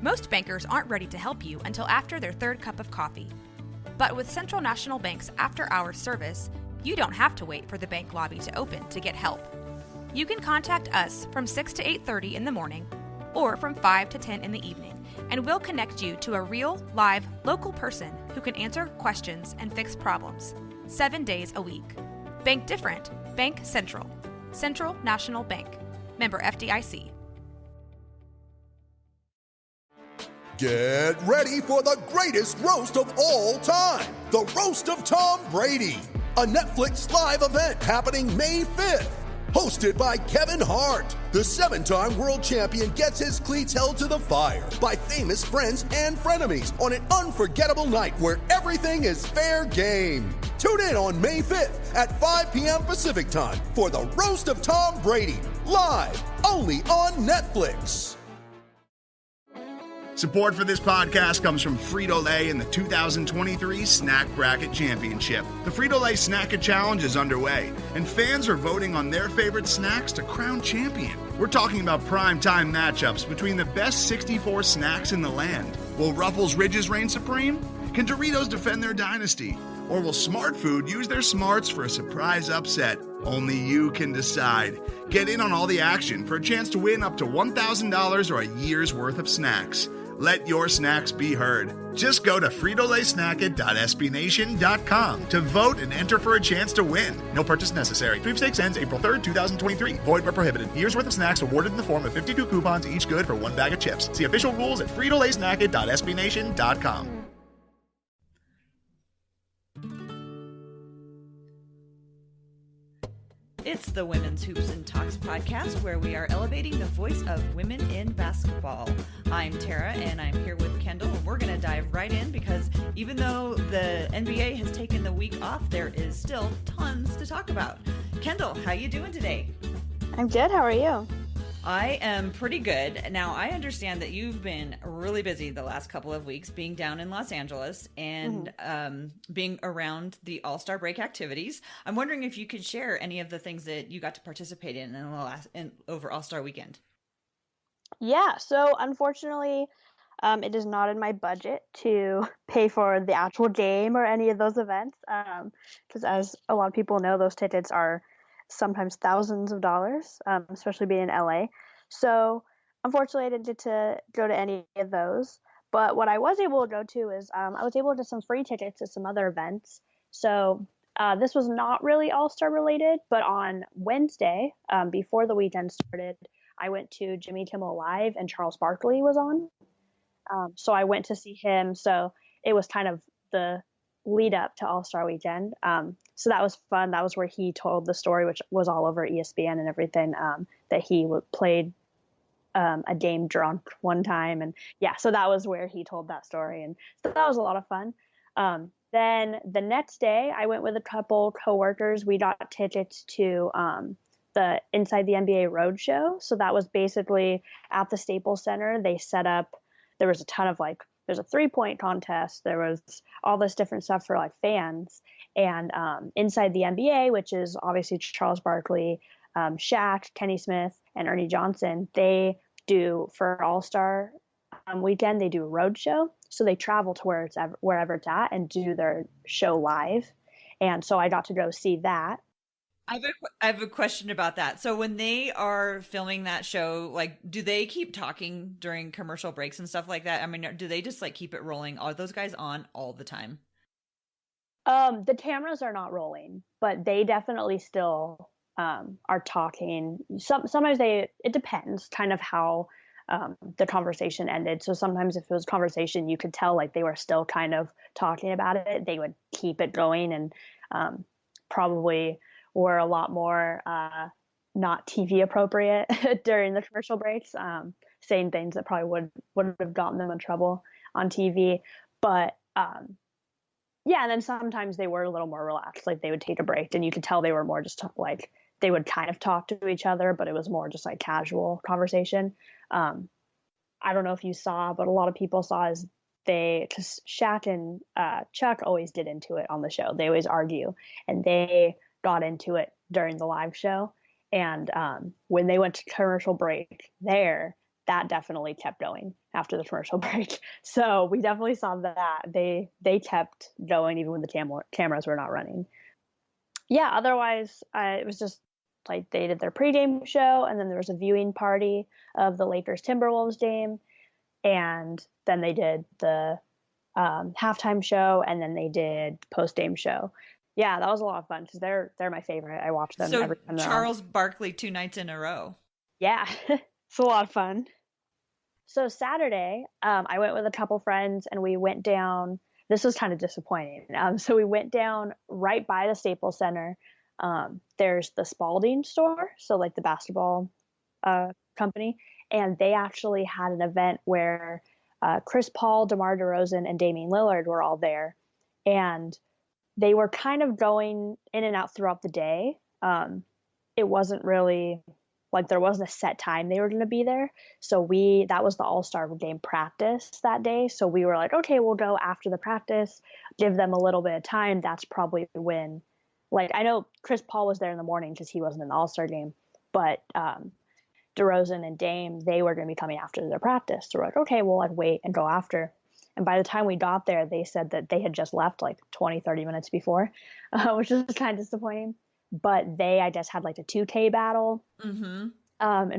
Most bankers aren't ready to help you until after their third cup of coffee. But with Central National Bank's after-hours service, you don't have to wait for the bank lobby to open to get help. You can contact us from 6 to 8:30 in the morning or from 5 to 10 in the evening, and we'll connect you to a real, live, local person who can answer questions and fix problems 7 days a week. Bank different. Bank Central. Central National Bank. Member FDIC. Get ready for the greatest roast of all time, the Roast of Tom Brady, a Netflix live event happening May 5th. Hosted by Kevin Hart, the 7-time world champion gets his cleats held to the fire by famous friends and frenemies on an unforgettable night where everything is fair game. Tune in on May 5th at 5 p.m. Pacific time for the Roast of Tom Brady, live only on Netflix. Support for this podcast comes from Frito-Lay and the 2023 Snack Bracket Championship. The Frito-Lay Snack Challenge is underway, and fans are voting on their favorite snacks to crown champion. We're talking about primetime matchups between the best 64 snacks in the land. Will Ruffles Ridges reign supreme? Can Doritos defend their dynasty? Or will Smart Food use their smarts for a surprise upset? Only you can decide. Get in on all the action for a chance to win up to $1,000 or a year's worth of snacks. Let your snacks be heard. Just go to fritolaysnacket.sbnation.com to vote and enter for a chance to win. No purchase necessary. Sweepstakes ends April 3rd, 2023. Void where prohibited. Year's worth of snacks awarded in the form of 52 coupons, each good for 1 bag of chips. See official rules at fritolaysnacket.sbnation.com. It's the Women's Hoops and Talks podcast, where we are elevating the voice of women in basketball. I'm Tara, and I'm here with Kendyl, and we're going to dive right in because even though the NBA has taken the week off, there is still tons to talk about. Kendyl, how you doing today? I'm good. How are you? I am pretty good. Now, I understand that you've been really busy the last couple of weeks being down in Los Angeles and being around the All-Star break activities. I'm wondering if you could share any of the things that you got to participate in over All-Star weekend. Yeah, so unfortunately, it is not in my budget to pay for the actual game or any of those events because as a lot of people know, those tickets are sometimes thousands of dollars, especially being in LA. So unfortunately, I didn't get to go to any of those. But what I was able to go to is I was able to get some free tickets to some other events. So this was not really All-Star related, but on Wednesday, before the weekend started, I went to Jimmy Kimmel Live and Charles Barkley was on. So I went to see him. So it was kind of the lead up to All-Star weekend. So that was fun. That was where he told the story, which was all over ESPN and everything, that he played a game drunk one time. And yeah, so that was where he told that story. And so that was a lot of fun. Then the next day I went with a couple coworkers. We got tickets to the Inside the NBA Roadshow. So that was basically at the Staples Center. They set up, there was a ton of there's a 3-point contest. There was all this different stuff for fans. And Inside the NBA, which is obviously Charles Barkley, Shaq, Kenny Smith, and Ernie Johnson, they do for All-Star weekend, they do a road show. So they travel to wherever it's at and do their show live. And so I got to go see that. I have a question about that. So when they are filming that show, do they keep talking during commercial breaks and stuff like that? I mean, do they just keep it rolling? Are those guys on all the time? The cameras are not rolling, but they definitely still are talking. Sometimes it depends kind of how the conversation ended. So sometimes if it was conversation, you could tell they were still kind of talking about it. They would keep it going and probably were a lot more not TV appropriate during the commercial breaks, saying things that probably would have gotten them in trouble on TV. But yeah, and then sometimes they were a little more relaxed. They would take a break and you could tell they were more just they would kind of talk to each other, but it was more just casual conversation. I don't know if you saw, but a lot of people saw because Shaq and Chuck always get into it on the show. They always argue, and they got into it during the live show. And when they went to commercial break there, that definitely kept going after the commercial break. So we definitely saw that they kept going even when the cameras were not running. Yeah, otherwise it was just like they did their pregame show, and then there was a viewing party of the Lakers Timberwolves game, and then they did the halftime show, and then they did post-game show. Yeah, that was a lot of fun because they're my favorite. I watch them every time. Charles Barkley 2 nights in a row. Yeah, it's a lot of fun. So Saturday, I went with a couple friends, and we went down. This was kind of disappointing. So we went down right by the Staples Center. There's the Spalding store, so like the basketball company, and they actually had an event where Chris Paul, DeMar DeRozen, and Damian Lillard were all there, and they were kind of going in and out throughout the day. It wasn't really like there wasn't a set time they were going to be there. So that was the All-Star game practice that day. So we were like, okay, we'll go after the practice, give them a little bit of time. That's probably when, like, I know Chris Paul was there in the morning because he wasn't in the All-Star game, but DeRozan and Dame, they were going to be coming after their practice. So we're like, okay, we'll like wait and go after. And by the time we got there, they said that they had just left like 20, 30 minutes before, which is kind of disappointing. But they, I guess, had like a 2K battle in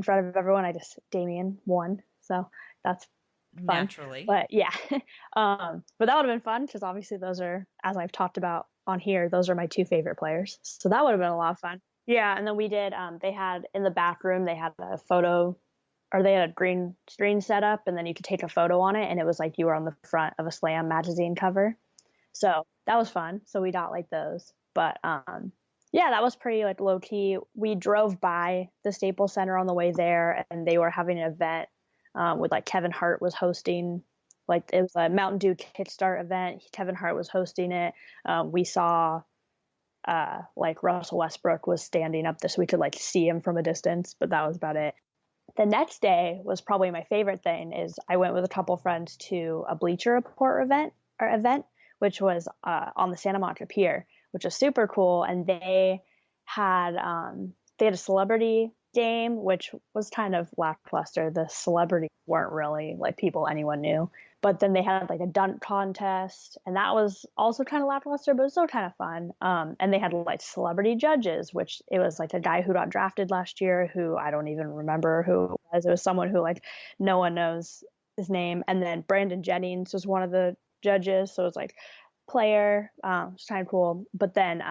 front of everyone. Damian won. So that's fun. Naturally. But yeah. But that would have been fun because obviously those are, as I've talked about on here, those are my two favorite players. So that would have been a lot of fun. Yeah. And then we did, they had in the bathroom, they had a photo, or they had a green screen set up, and then you could take a photo on it. And it was like you were on the front of a Slam magazine cover. So that was fun. So we got like those. But yeah, that was pretty like low key. We drove by the Staples Center on the way there, and they were having an event with like Kevin Hart was hosting. Like it was a Mountain Dew Kickstart event. Kevin Hart was hosting it. We saw like Russell Westbrook was standing up there, so we could like see him from a distance, but that was about it. The next day was probably my favorite thing. Is I went with a couple friends to a Bleacher Report event, which was on the Santa Monica Pier, which was super cool. And they had a celebrity game, which was kind of lackluster. The celebrities weren't really like people anyone knew. But then they had like a dunk contest, and that was also kind of lackluster, but it was still kind of fun. And they had like celebrity judges, which it was like a guy who got drafted last year, who I don't even remember who it was. It was someone who like no one knows his name. And then Brandon Jennings was one of the judges, so it was like player. It's kind of cool. But then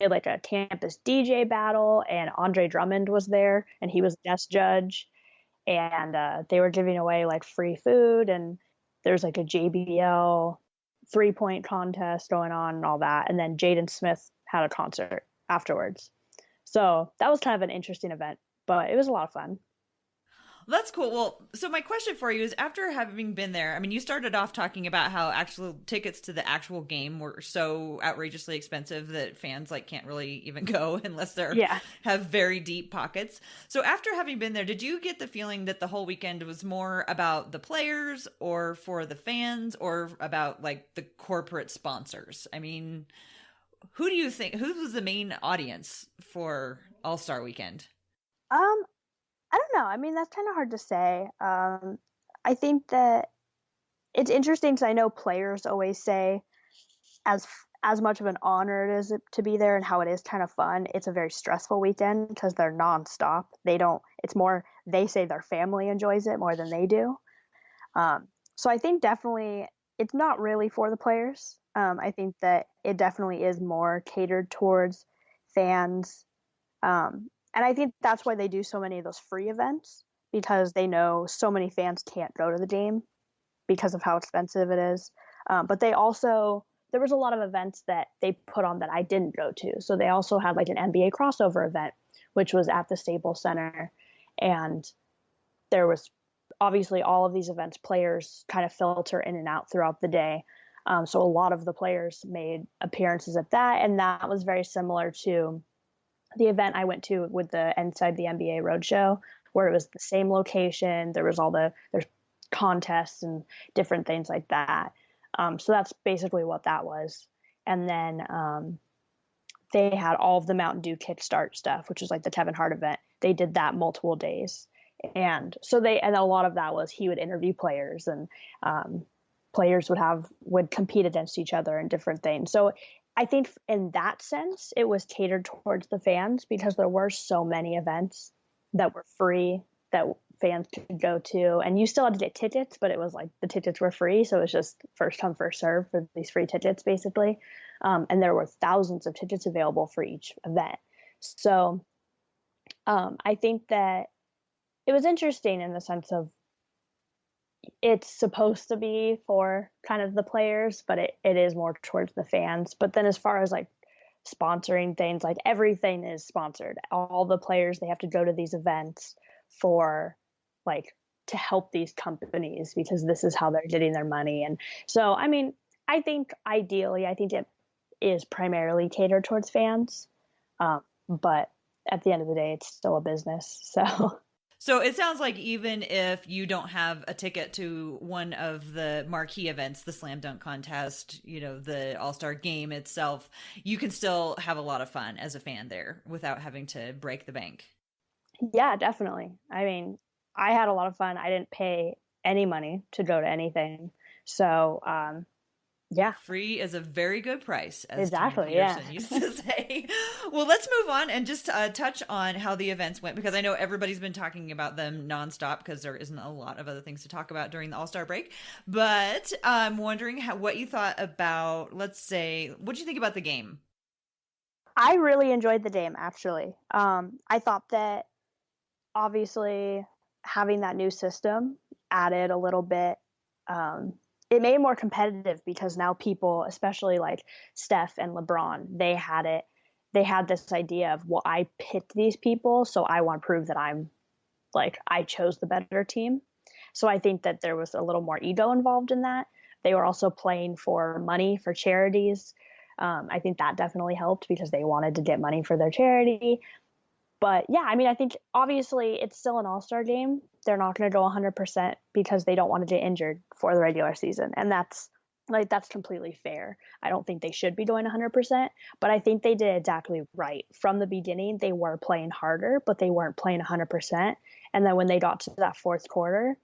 they had like a campus DJ battle, and Andre Drummond was there, and he was a guest judge, and they were giving away like free food, and there's like a JBL 3-point contest going on and all that. And then Jaden Smith had a concert afterwards. So that was kind of an interesting event, but it was a lot of fun. That's cool. Well, so my question for you is, after having been there, I mean, you started off talking about how actual tickets to the actual game were so outrageously expensive that fans like can't really even go unless they're have very deep pockets. So after having been there, did you get the feeling that the whole weekend was more about the players or for the fans or about like the corporate sponsors? I mean, who do you think, who was the main audience for All-Star Weekend? I don't know. I mean, that's kind of hard to say. I think that it's interesting because I know players always say as much of an honor it is to be there and how it is kind of fun, it's a very stressful weekend because they're nonstop. It's more, they say their family enjoys it more than they do. So I think definitely it's not really for the players. I think that it definitely is more catered towards fans. And I think that's why they do so many of those free events, because they know so many fans can't go to the game because of how expensive it is. But there was a lot of events that they put on that I didn't go to. So they also had like an NBA crossover event, which was at the Staples Center. And there was obviously all of these events, players kind of filter in and out throughout the day. So a lot of the players made appearances at that. And that was very similar to the event I went to with the Inside the NBA Roadshow, where it was the same location. There was there's contests and different things like that. So that's basically what that was. And then they had all of the Mountain Dew Kickstart stuff, which was like the Kevin Hart event. They did that multiple days. And so and a lot of that was he would interview players, and players would compete against each other in different things. So I think in that sense, it was catered towards the fans because there were so many events that were free that fans could go to, and you still had to get tickets, but it was like the tickets were free. So it was just first come, first serve for these free tickets, basically. And there were thousands of tickets available for each event. So I think that it was interesting in the sense of it's supposed to be for kind of the players, but it is more towards the fans. But then as far as like sponsoring things, like everything is sponsored. All the players, they have to go to these events for like to help these companies because this is how they're getting their money. And so, I mean, I think ideally, I think it is primarily catered towards fans. But at the end of the day, it's still a business. So it sounds like even if you don't have a ticket to one of the marquee events, the slam dunk contest, the All-Star game itself, you can still have a lot of fun as a fan there without having to break the bank. Yeah, definitely. I mean, I had a lot of fun. I didn't pay any money to go to anything. So, yeah. Free is a very good price, as exactly, Peterson used to say. Well, let's move on and just touch on how the events went, because I know everybody's been talking about them nonstop because there isn't a lot of other things to talk about during the All-Star break. But I'm wondering what you thought about, let's say, what did you think about the game? I really enjoyed the game, actually. I thought that obviously having that new system added a little bit. It made it more competitive because now people, especially like Steph and LeBron, they had this idea of, well, I picked these people, so I want to prove that I chose the better team. So I think that there was a little more ego involved in that. They were also playing for money for charities. I think that definitely helped because they wanted to get money for their charity. But yeah, I mean, I think obviously it's still an all-star game. They're not going to go 100% because they don't want to get injured for the regular season. And that's completely fair. I don't think they should be going 100%, but I think they did exactly right. From the beginning, they were playing harder, but they weren't playing 100%. And then when they got to that fourth quarter,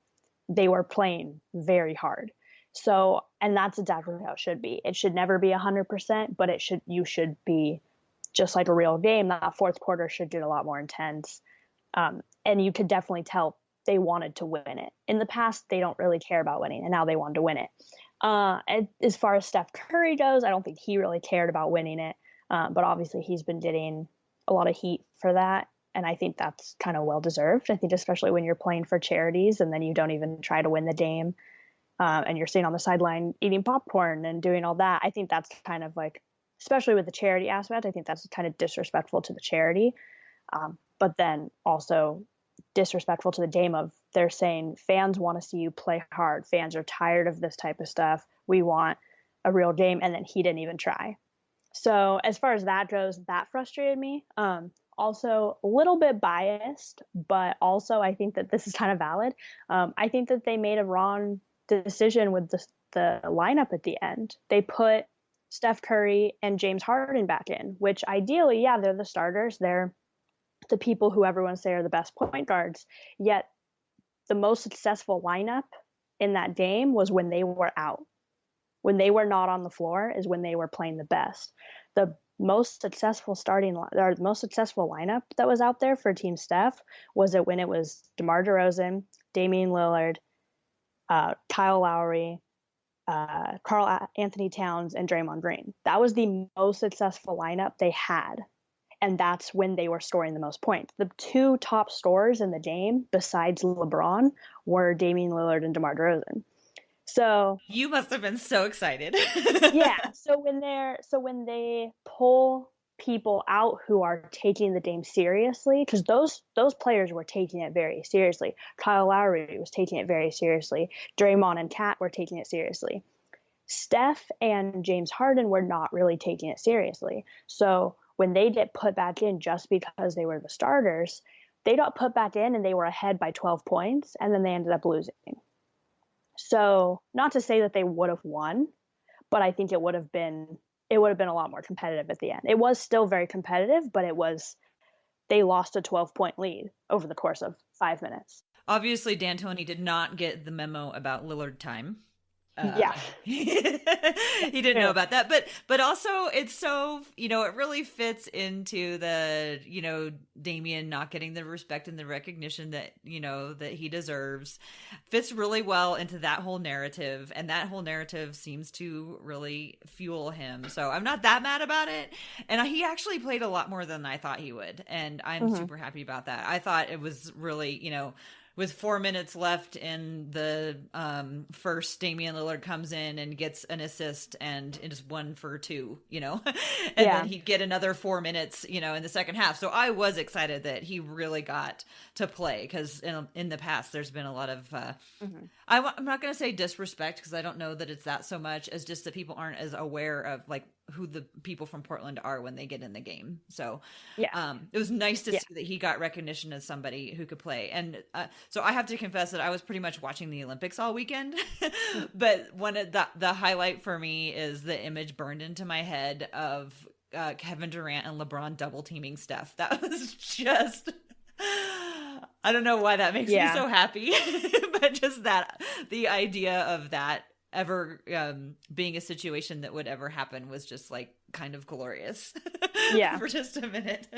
they were playing very hard. So, and that's exactly how it should be. It should never be 100%, but you should be just like a real game. That fourth quarter should get a lot more intense. And you could definitely tell they wanted to win it. In the past, they don't really care about winning, and now they wanted to win it. And as far as Steph Curry goes, I don't think he really cared about winning it. But obviously he's been getting a lot of heat for that. And I think that's kind of well-deserved. I think especially when you're playing for charities and then you don't even try to win the game, and you're sitting on the sideline eating popcorn and doing all that. I think that's kind of like, especially with the charity aspect, I think that's kind of disrespectful to the charity. But then also disrespectful to the game of they're saying fans want to see you play hard. Fans are tired of this type of stuff. We want a real game. And then he didn't even try. So as far as that goes, that frustrated me. Also a little bit biased, but also I think that this is kind of valid. I think that they made a wrong decision with the lineup at the end. They put Steph Curry and James Harden back in, which ideally, yeah, they're the starters. They're the people who everyone say are the best point guards. Yet the most successful lineup in that game was when they were out. When they were not on the floor is when they were playing the best. The most successful lineup that was out there for Team Steph was when it was DeMar DeRozan, Damian Lillard, Kyle Lowry, Karl Anthony Towns, and Draymond Green. That was the most successful lineup they had. And that's when they were scoring the most points. The two top scorers in the game, besides LeBron, were Damian Lillard and DeMar DeRozan. So you must have been so excited. Yeah. So when they pull people out who are taking the game seriously, because those players were taking it very seriously. Kyle Lowry was taking it very seriously. Draymond and Kat were taking it seriously. Steph and James Harden were not really taking it seriously. So when they get put back in just because they were the starters, they got put back in and they were ahead by 12 points, and then they ended up losing. So not to say that they would have won, but I think it would have been a lot more competitive at the end. It was still very competitive, but they lost a 12-point lead over the course of 5 minutes. Obviously, D'Antoni did not get the memo about Lillard time. Yeah. He didn't know about that, but also it's so, it really fits into the, Damian not getting the respect and the recognition that, that he deserves, fits really well into that whole narrative, and that whole narrative seems to really fuel him. So I'm not that mad about it. And he actually played a lot more than I thought he would, and I'm super happy about that. I thought it was really, with 4 minutes left in the first, Damian Lillard comes in and gets an assist and it is 1 for 2, and then he'd get another 4 minutes, in the second half. So I was excited that he really got to play, because in the past there's been a lot of, I'm not going to say disrespect, because I don't know that it's that so much as just that people aren't as aware of like who the people from Portland are when they get in the game. So it was nice to see that he got recognition as somebody who could play. And so I have to confess that I was pretty much watching the Olympics all weekend, but one of the highlight for me is the image burned into my head of Kevin Durant and LeBron double teaming Steph. That was just, I don't know why that makes me so happy, but just the idea of that ever being a situation that would ever happen was just like kind of glorious. For just a minute.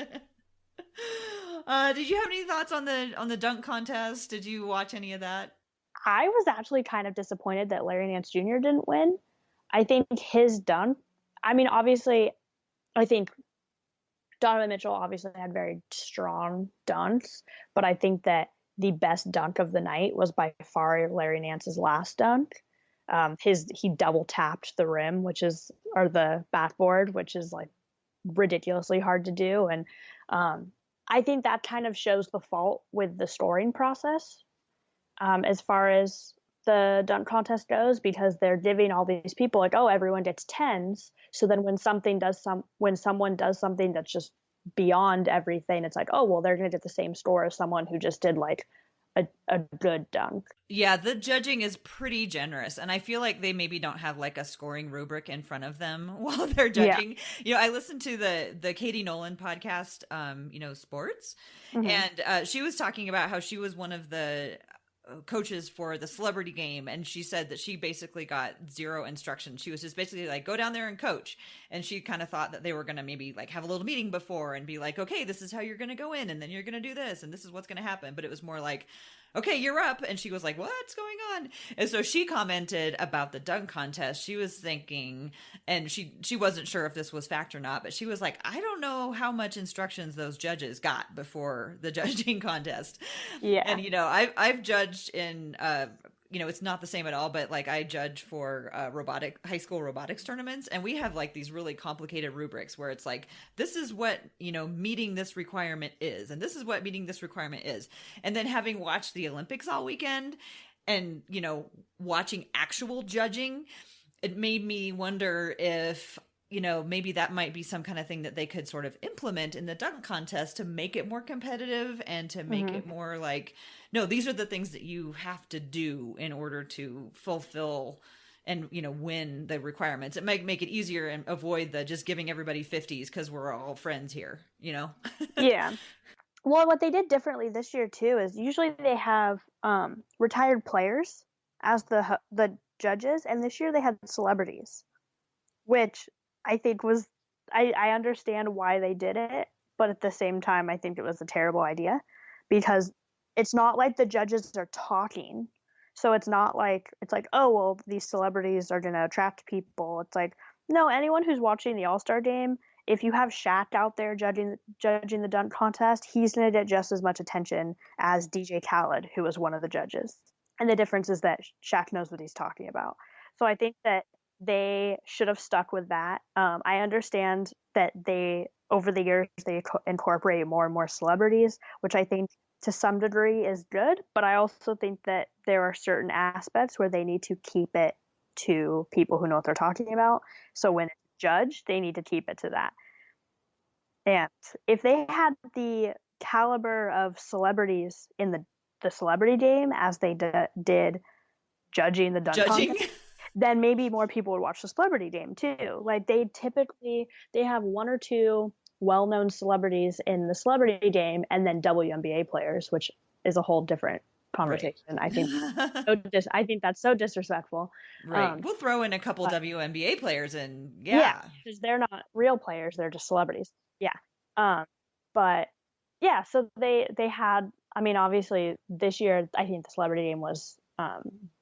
Did you have any thoughts on the dunk contest? Did you watch any of that? I was actually kind of disappointed that Larry Nance Jr. didn't win. I think his dunk, obviously, I think Donovan Mitchell obviously had very strong dunks, but I think that the best dunk of the night was by far Larry Nance's last dunk. He double tapped the rim, or the backboard, which is like ridiculously hard to do. And I think that kind of shows the fault with the scoring process as far as the dunk contest goes, because they're giving all these people like, oh, everyone gets 10s. So then when someone does something that's just beyond everything, it's like, oh, well, they're going to get the same score as someone who just did like a good dunk. Yeah, the judging is pretty generous, and I feel like they maybe don't have like a scoring rubric in front of them while they're judging. I listened to the Katie Nolan podcast, sports, and she was talking about how she was one of the coaches for the celebrity game, and she said that she basically got zero instruction. She was just basically like, go down there and coach, and she kind of thought that they were going to maybe like have a little meeting before and be like, okay, this is how you're going to go in, and then you're going to do this, and this is what's going to happen. But it was more like, okay, you're up. And she was like, what's going on? And so she commented about the dunk contest. She was thinking, and she wasn't sure if this was fact or not, but she was like, I don't know how much instructions those judges got before the judging contest. Yeah. And, I've judged in, it's not the same at all, but like I judge for high school robotics tournaments, and we have like these really complicated rubrics where it's like, this is what, meeting this requirement is, and this is what meeting this requirement is. And then having watched the Olympics all weekend and, watching actual judging, it made me wonder if, maybe that might be some kind of thing that they could sort of implement in the dunk contest to make it more competitive and to make it more like, no, these are the things that you have to do in order to fulfill and, win the requirements. It might make it easier and avoid the just giving everybody 50s because we're all friends here, Yeah. Well, what they did differently this year too is usually they have retired players as the judges, and this year they had celebrities, which I think I understand why they did it, but at the same time, I think it was a terrible idea, because it's not like the judges are talking. So it's not like, it's like, oh, well, these celebrities are going to attract people. It's like, no, anyone who's watching the All-Star game, if you have Shaq out there judging the dunk contest, he's going to get just as much attention as DJ Khaled, who was one of the judges. And the difference is that Shaq knows what he's talking about. So I think that they should have stuck with that. I understand that over the years, they incorporate more and more celebrities, which I think to some degree is good. But I also think that there are certain aspects where they need to keep it to people who know what they're talking about. So when it's judged, they need to keep it to that. And if they had the caliber of celebrities in the celebrity game as they did judging the dunk contest, then maybe more people would watch the celebrity game too. Like they have one or two well-known celebrities in the celebrity game, and then WNBA players, which is a whole different conversation. I think I think that's so disrespectful. Right. We'll throw in a couple WNBA players and because they're not real players, they're just celebrities. But yeah, so they had, I mean, obviously this year I think the celebrity game was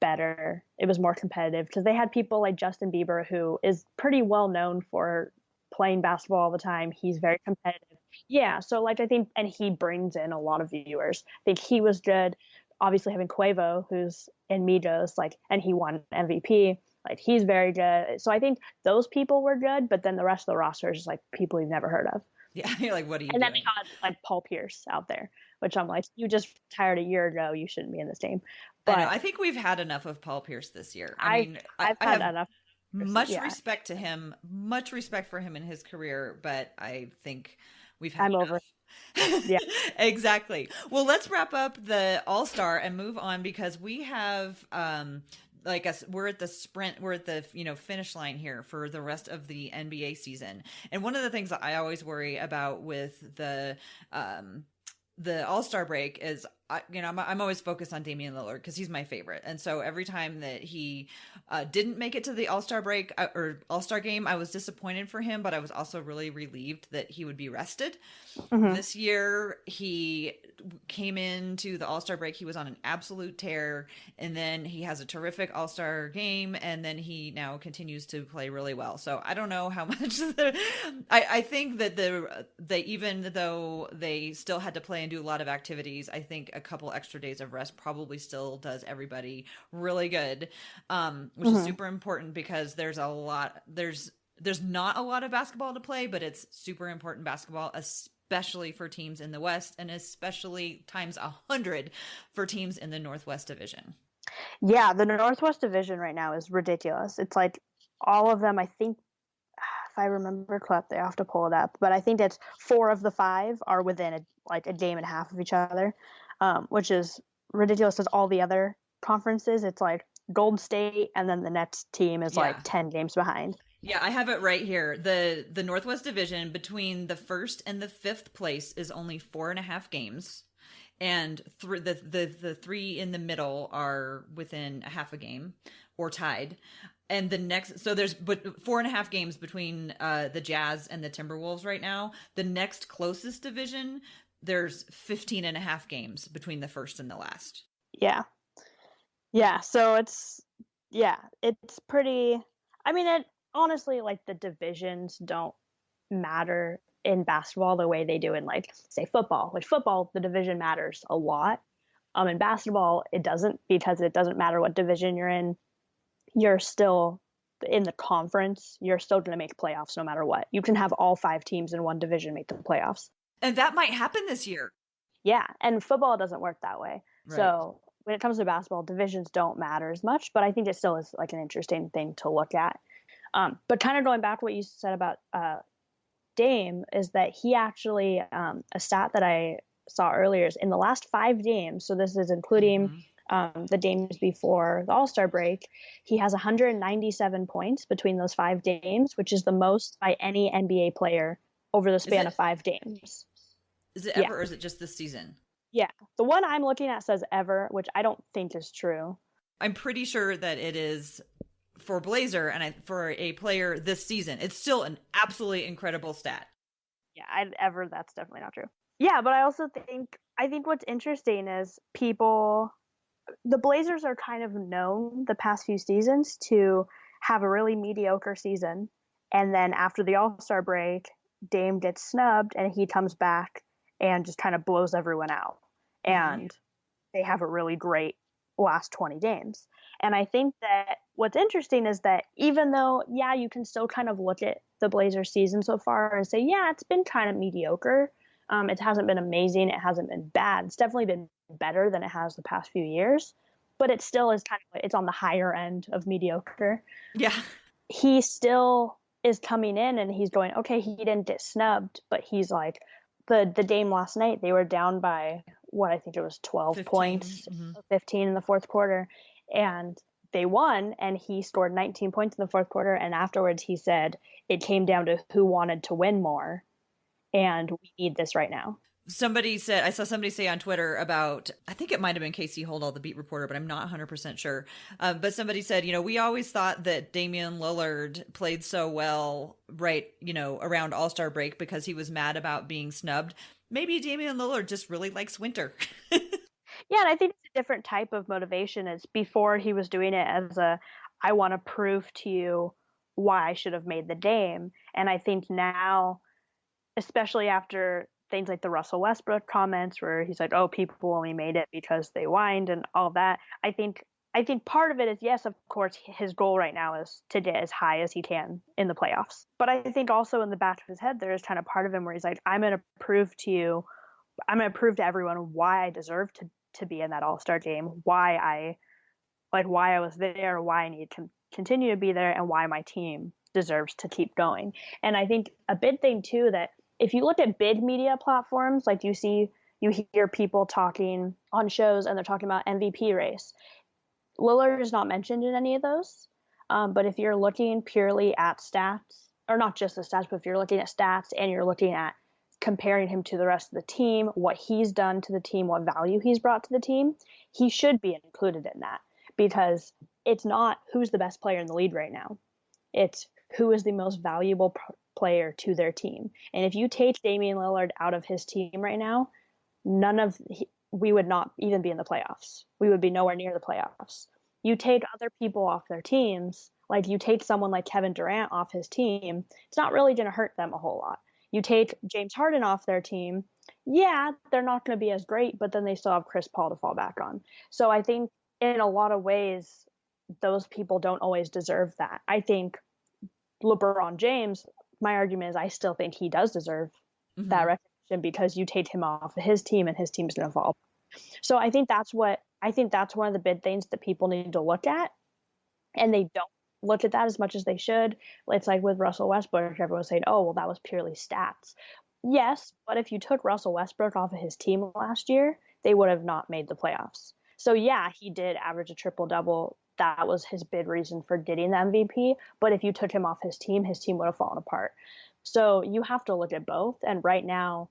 better. It was more competitive because they had people like Justin Bieber, who is pretty well known for playing basketball all the time. He's very competitive. Yeah, so like I think, and he brings in a lot of viewers. I think he was good. Obviously having Quavo, who's in Migos, like, and he won MVP. Like, he's very good. So I think those people were good, but then the rest of the roster is just like people you've never heard of. Yeah, you're like, what are you and doing? Then they had like Paul Pierce out there, which I'm like, you just retired a year ago. You shouldn't be in this team. But I think we've had enough of Paul Pierce this year. I've had enough. Much respect to him, much respect for him in his career, but I think I'm enough. Over. Yeah, exactly. Well, let's wrap up the All-Star and move on, because we have like us, we're at the sprint, we're at the finish line here for the rest of the NBA season. And one of the things that I always worry about with the All-Star break is, I'm always focused on Damian Lillard because he's my favorite. And so every time that he didn't make it to the All-Star break or All-Star game, I was disappointed for him, but I was also really relieved that he would be rested. Mm-hmm. This year, he came into the All-Star break. He was on an absolute tear, and then he has a terrific All-Star game, and then he now continues to play really well. So I don't know how much I think that they, even though they still had to play and do a lot of activities, I think a couple extra days of rest probably still does everybody really good, which is super important, because there's not a lot of basketball to play, but it's super important basketball, especially for teams in the West, and especially times 100 for teams in the Northwest Division. Yeah, the Northwest Division right now is ridiculous. It's like all of them, I think, if I remember correctly, I have to pull it up, but I think it's 4 of the 5 are within a game and a half of each other, which is ridiculous, because all the other conferences, it's like Golden State, and then the next team is like 10 games behind. Yeah, I have it right here. The Northwest Division, between the 1st and the 5th place, is only 4.5 games. And the 3 in the middle are within a half a game or tied. And the next, so there's 4.5 games between the Jazz and the Timberwolves right now. The next closest division, there's 15.5 games between the first and the last. Yeah. So it's pretty, I mean, honestly, like, the divisions don't matter in basketball the way they do in, like, say, football. Like, football, the division matters a lot. In basketball, it doesn't, because it doesn't matter what division you're in. You're still in the conference. You're still going to make playoffs no matter what. You can have all 5 teams in one division make the playoffs. And that might happen this year. Yeah, and football doesn't work that way. Right. So when it comes to basketball, divisions don't matter as much, but I think it still is like an interesting thing to look at. But kind of going back to what you said about Dame, is that he actually, a stat that I saw earlier, is in the last 5 games, so this is including the games before the All-Star break, he has 197 points between those 5 games, which is the most by any NBA player over the span of 5 games. Is it ever, or is it just this season? Yeah. The one I'm looking at says ever, which I don't think is true. I'm pretty sure that it is for Blazer, and for a player this season. It's still an absolutely incredible stat. Yeah, that's definitely not true. Yeah, but I also think what's interesting is the Blazers are kind of known the past few seasons to have a really mediocre season, and then after the All-Star break, Dame gets snubbed, and he comes back and just kind of blows everyone out. And they have a really great last 20 games. And I think that what's interesting is that even though, you can still kind of look at the Blazers season so far and say, it's been kind of mediocre. It hasn't been amazing. It hasn't been bad. It's definitely been better than it has the past few years, but it still is it's on the higher end of mediocre. Yeah. He still is coming in and he's going, okay, he didn't get snubbed, but he's like, the Dame last night, they were down by what I think it was 12 15. points, 15 in the fourth quarter, and they won, and he scored 19 points in the fourth quarter, and afterwards he said it came down to who wanted to win more, and we need this right now. I saw somebody say on Twitter about, I think it might have been Casey Holdall, the beat reporter, but I'm not 100% sure. But somebody said, we always thought that Damian Lillard played so well, right, around All-Star break because he was mad about being snubbed. Maybe Damian Lillard just really likes winter. Yeah, and I think it's a different type of motivation. It's before he was doing it as I want to prove to you why I should have made the Dame. And I think now, especially after things like the Russell Westbrook comments where he's like, oh, people only made it because they whined and all that. I think part of it is, yes, of course, his goal right now is to get as high as he can in the playoffs. But I think also in the back of his head, there is kind of part of him where he's like, I'm going to prove to everyone why I deserve to be in that All-Star game, why I was there, why I need to continue to be there, and why my team deserves to keep going. And I think a big thing too, that if you look at big media platforms, like you hear people talking on shows and they're talking about MVP race. Lillard is not mentioned in any of those. But if you're looking purely at stats, or not just the stats, but if you're looking at stats and you're looking at comparing him to the rest of the team, what he's done to the team, what value he's brought to the team, he should be included in that, because it's not who's the best player in the league right now. It's who is the most valuable player to their team. And if you take Damian Lillard out of his team right now, we would not even be in the playoffs. We would be nowhere near the playoffs. You take other people off their teams, like you take someone like Kevin Durant off his team, it's not really going to hurt them a whole lot. You take James Harden off their team, yeah, they're not going to be as great, but then they still have Chris Paul to fall back on. So I think in a lot of ways, those people don't always deserve that. I think LeBron James, my argument is I still think he does deserve that recognition, because you take him off of his team and his team's going to fall. So I think that's one of the big things that people need to look at, and they don't look at that as much as they should. It's like with Russell Westbrook, everyone's saying, oh, well, that was purely stats. Yes, but if you took Russell Westbrook off of his team last year, they would have not made the playoffs. So yeah, he did average a triple-double. That was his big reason for getting the MVP. But if you took him off his team would have fallen apart. So you have to look at both. And right now,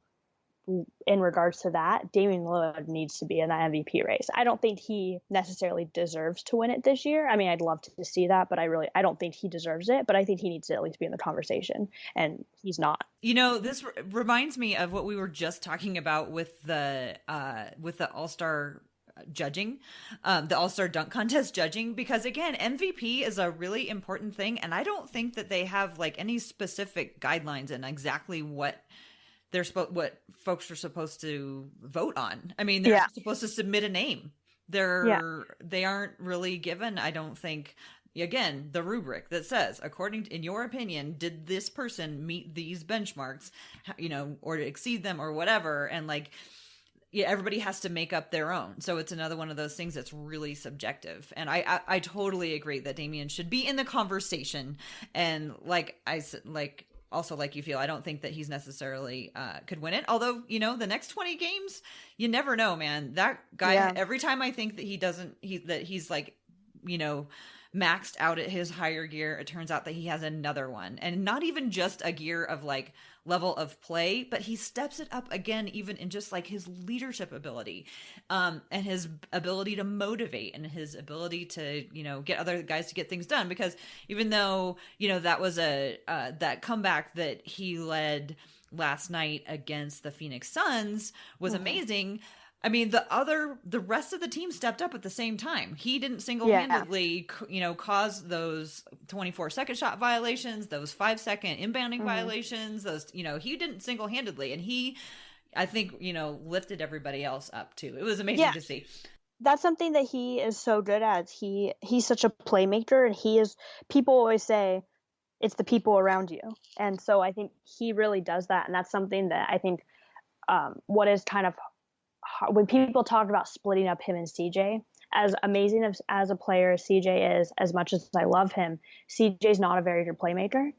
in regards to that, Damian Lillard needs to be in that MVP race. I don't think he necessarily deserves to win it this year. I mean, I'd love to see that, but I don't think he deserves it. But I think he needs to at least be in the conversation, and he's not. This reminds me of what we were just talking about with the All-Star judging, the All-Star dunk contest judging, because again, MVP is a really important thing, and I don't think that they have like any specific guidelines and exactly what folks are supposed to vote on. I mean, they're supposed to submit a name. They aren't really given, I don't think, again, the rubric that says, in your opinion, did this person meet these benchmarks, or to exceed them or whatever. And everybody has to make up their own. So it's another one of those things that's really subjective. And I totally agree that Damian should be in the conversation. And also like you feel, I don't think that he's necessarily could win it. Although, the next 20 games, you never know, man. That guy, every time I think that he's maxed out at his higher gear, it turns out that he has another one. And not even just a gear of level of play, but he steps it up again, even in just his leadership ability, and his ability to motivate, and his ability to, get other guys to get things done. Because even though, that was that comeback that he led last night against the Phoenix Suns was amazing. I mean, the rest of the team stepped up at the same time. He didn't single-handedly, cause those 24-second shot violations, those 5-second inbounding violations, those, he didn't single-handedly. And he, I think, lifted everybody else up too. It was amazing to see. That's something that he is so good at. He's such a playmaker, and people always say it's the people around you. And so I think he really does that. And that's something that I think what is kind of, when people talk about splitting up him and CJ, as amazing as a player as CJ is, as much as I love him, CJ's not a very good playmaker,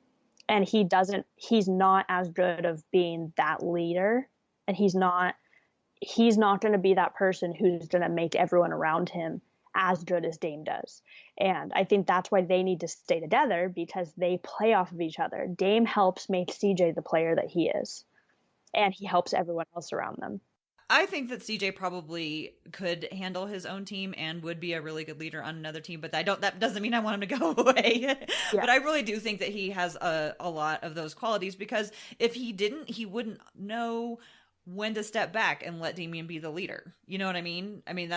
and he's not as good of being that leader, and he's not going to be that person who's going to make everyone around him as good as Dame does. And I think that's why they need to stay together, because they play off of each other. Dame helps make CJ the player that he is. and he helps everyone else around them. I think that CJ probably could handle his own team and would be a really good leader on another team, but that doesn't mean I want him to go away. Yeah. But I really do think that he has a lot of those qualities, because if he didn't, he wouldn't know when to step back and let Damian be the leader. You know what I mean? I mean,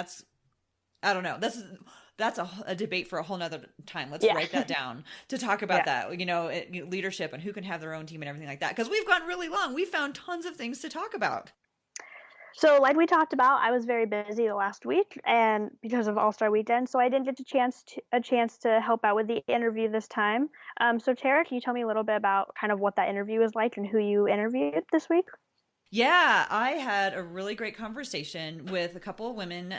I don't know. That's a debate for a whole nother time. Let's write that down to talk about that, leadership and who can have their own team and everything like that. Because we've gone really long. We found tons of things to talk about. So like we talked about, I was very busy the last week and because of All-Star Weekend, so I didn't get a chance to help out with the interview this time. So Tara, can you tell me a little bit about kind of what that interview was like and who you interviewed this week? Yeah, I had a really great conversation with a couple of women.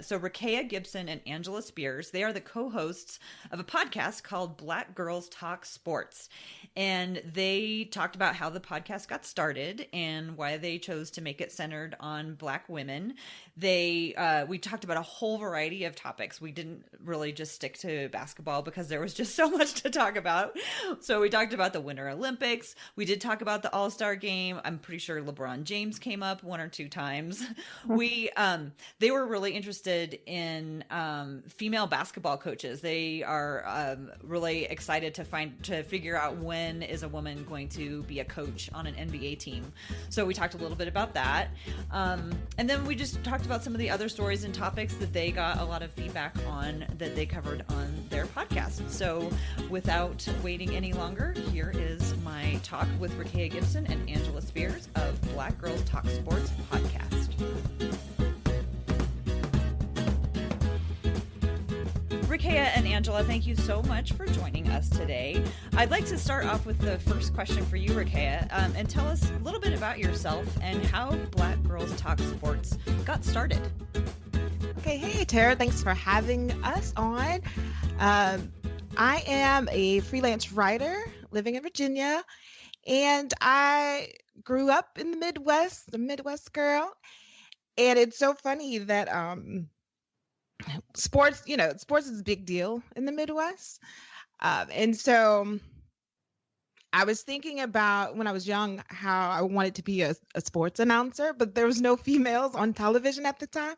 So Rekaya, Gibson, and Angela Spears, they are the co-hosts of a podcast called Black Girls Talk Sports. And they talked about how the podcast got started and why they chose to make it centered on Black women. We talked about a whole variety of topics. We didn't really just stick to basketball because there was just so much to talk about. So we talked about the Winter Olympics. We did talk about the All-Star game. I'm pretty sure LeBron James came up one or two times. They were really interested in female basketball coaches. They are really excited to figure out when is a woman going to be a coach on an NBA team. So we talked a little bit about that. And then we just talked about some of the other stories and topics that they got a lot of feedback on that they covered on their podcast. So without waiting any longer, here is my talk with Rekaya Gibson and Angela Spears of Black Girls Talk Sports podcast. Rekaya and Angela, thank you so much for joining us today. I'd like to start off with the first question for you, Rekaya, and tell us a little bit about yourself and how Black Girls Talk Sports got started. Okay, hey Tara, thanks for having us on. I am a freelance writer living in Virginia, and I grew up in the Midwest, a Midwest girl. And it's so funny that sports is a big deal in the Midwest. And so I was thinking about when I was young how I wanted to be a sports announcer, but there was no females on television at the time.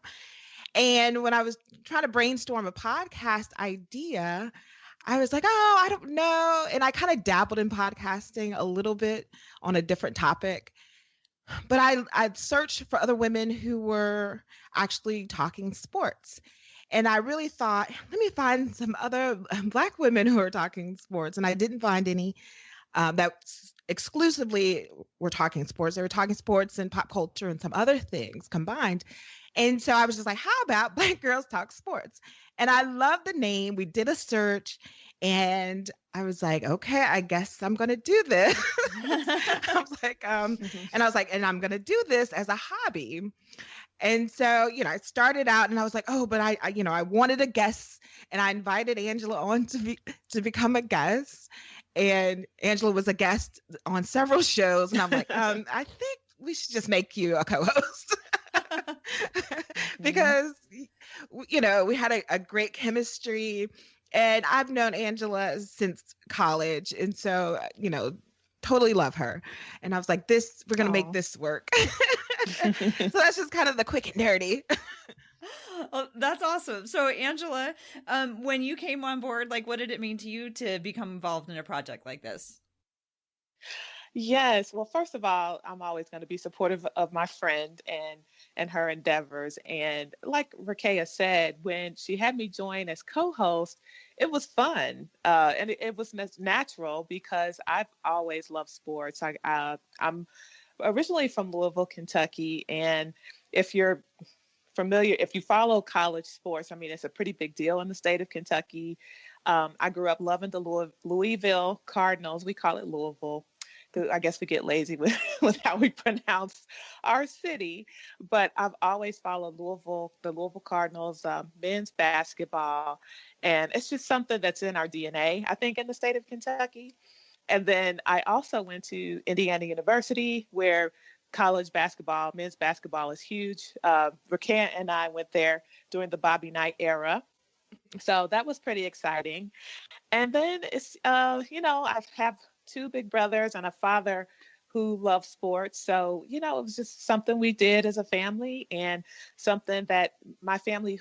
And when I was trying to brainstorm a podcast idea, I was like, oh, I don't know. And I kind of dabbled in podcasting a little bit on a different topic. But I'd searched for other women who were actually talking sports. And I really thought, let me find some other Black women who are talking sports. And I didn't find any that exclusively were talking sports. They were talking sports and pop culture and some other things combined. And so I was just like, how about Black Girls Talk Sports? And I love the name. We did a search and I was like, okay, I guess I'm going to do this. I was like, and I'm going to do this as a hobby. And so, I started out and I was like, oh, but I wanted a guest and I invited Angela on to become a guest. And Angela was a guest on several shows. And I'm like, I think we should just make you a co-host. Because, we had a great chemistry and I've known Angela since college. And so, totally love her. And I was like, we're going to make this work. So that's just kind of the quick and dirty. Oh, that's awesome. So Angela, when you came on board, what did it mean to you to become involved in a project like this? Yes. Well, first of all, I'm always going to be supportive of my friend and her endeavors. And like Rekaya said, when she had me join as co-host, it was fun. And it was natural because I've always loved sports. I'm originally from Louisville, Kentucky. And if you're familiar, if you follow college sports, it's a pretty big deal in the state of Kentucky. I grew up loving the Louisville Cardinals. We call it Louisville. I guess we get lazy with how we pronounce our city, but I've always followed the Louisville Cardinals, men's basketball, and it's just something that's in our DNA, I think, in the state of Kentucky. And then I also went to Indiana University, where college basketball, men's basketball is huge. Rekaya and I went there during the Bobby Knight era. So that was pretty exciting. And then it's, I have two big brothers and a father who love sports. So, it was just something we did as a family, and something that my family,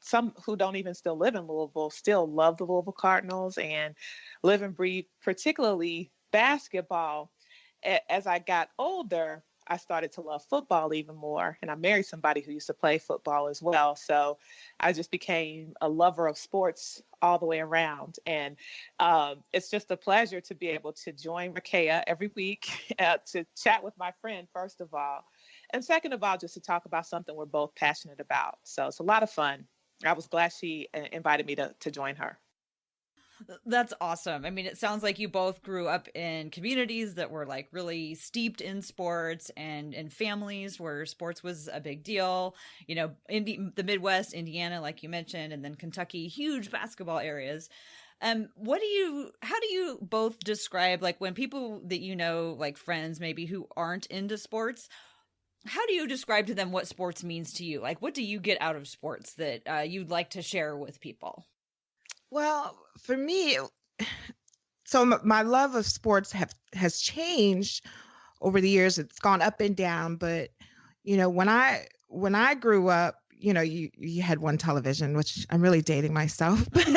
some who don't even still live in Louisville, still love the Louisville Cardinals and live and breathe, particularly basketball. As I got older, I started to love football even more. And I married somebody who used to play football as well. So I just became a lover of sports all the way around. And it's just a pleasure to be able to join Rekaya every week to chat with my friend, first of all. And second of all, just to talk about something we're both passionate about. So it's a lot of fun. I was glad she invited me to join her. That's awesome. I mean, it sounds like you both grew up in communities that were like really steeped in sports, and in families where sports was a big deal. In the Midwest, Indiana, like you mentioned, and then Kentucky, huge basketball areas. How do you both describe, like, when people that like friends maybe who aren't into sports, how do you describe to them what sports means to you? Like, what do you get out of sports that you'd like to share with people? Well, for me, so my love of sports has changed over the years. It's gone up and down, but when I grew up, you had one television, which I'm really dating myself, but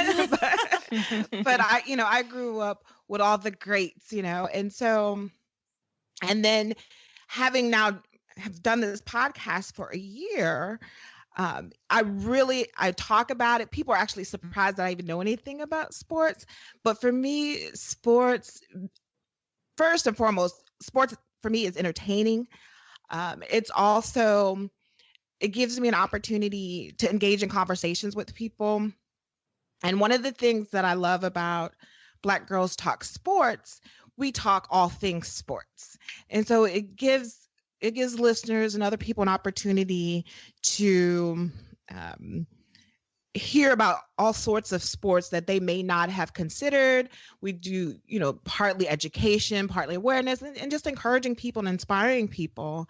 I grew up with all the greats, and so, and then having now have done this podcast for a year. I talk about it. People are actually surprised that I even know anything about sports. But for me, sports, first and foremost, sports for me is entertaining. It's also, it gives me an opportunity to engage in conversations with people. And one of the things that I love about Black Girls Talk Sports, we talk all things sports. And so it gives listeners and other people an opportunity to hear about all sorts of sports that they may not have considered. We do, partly education, partly awareness, and just encouraging people and inspiring people.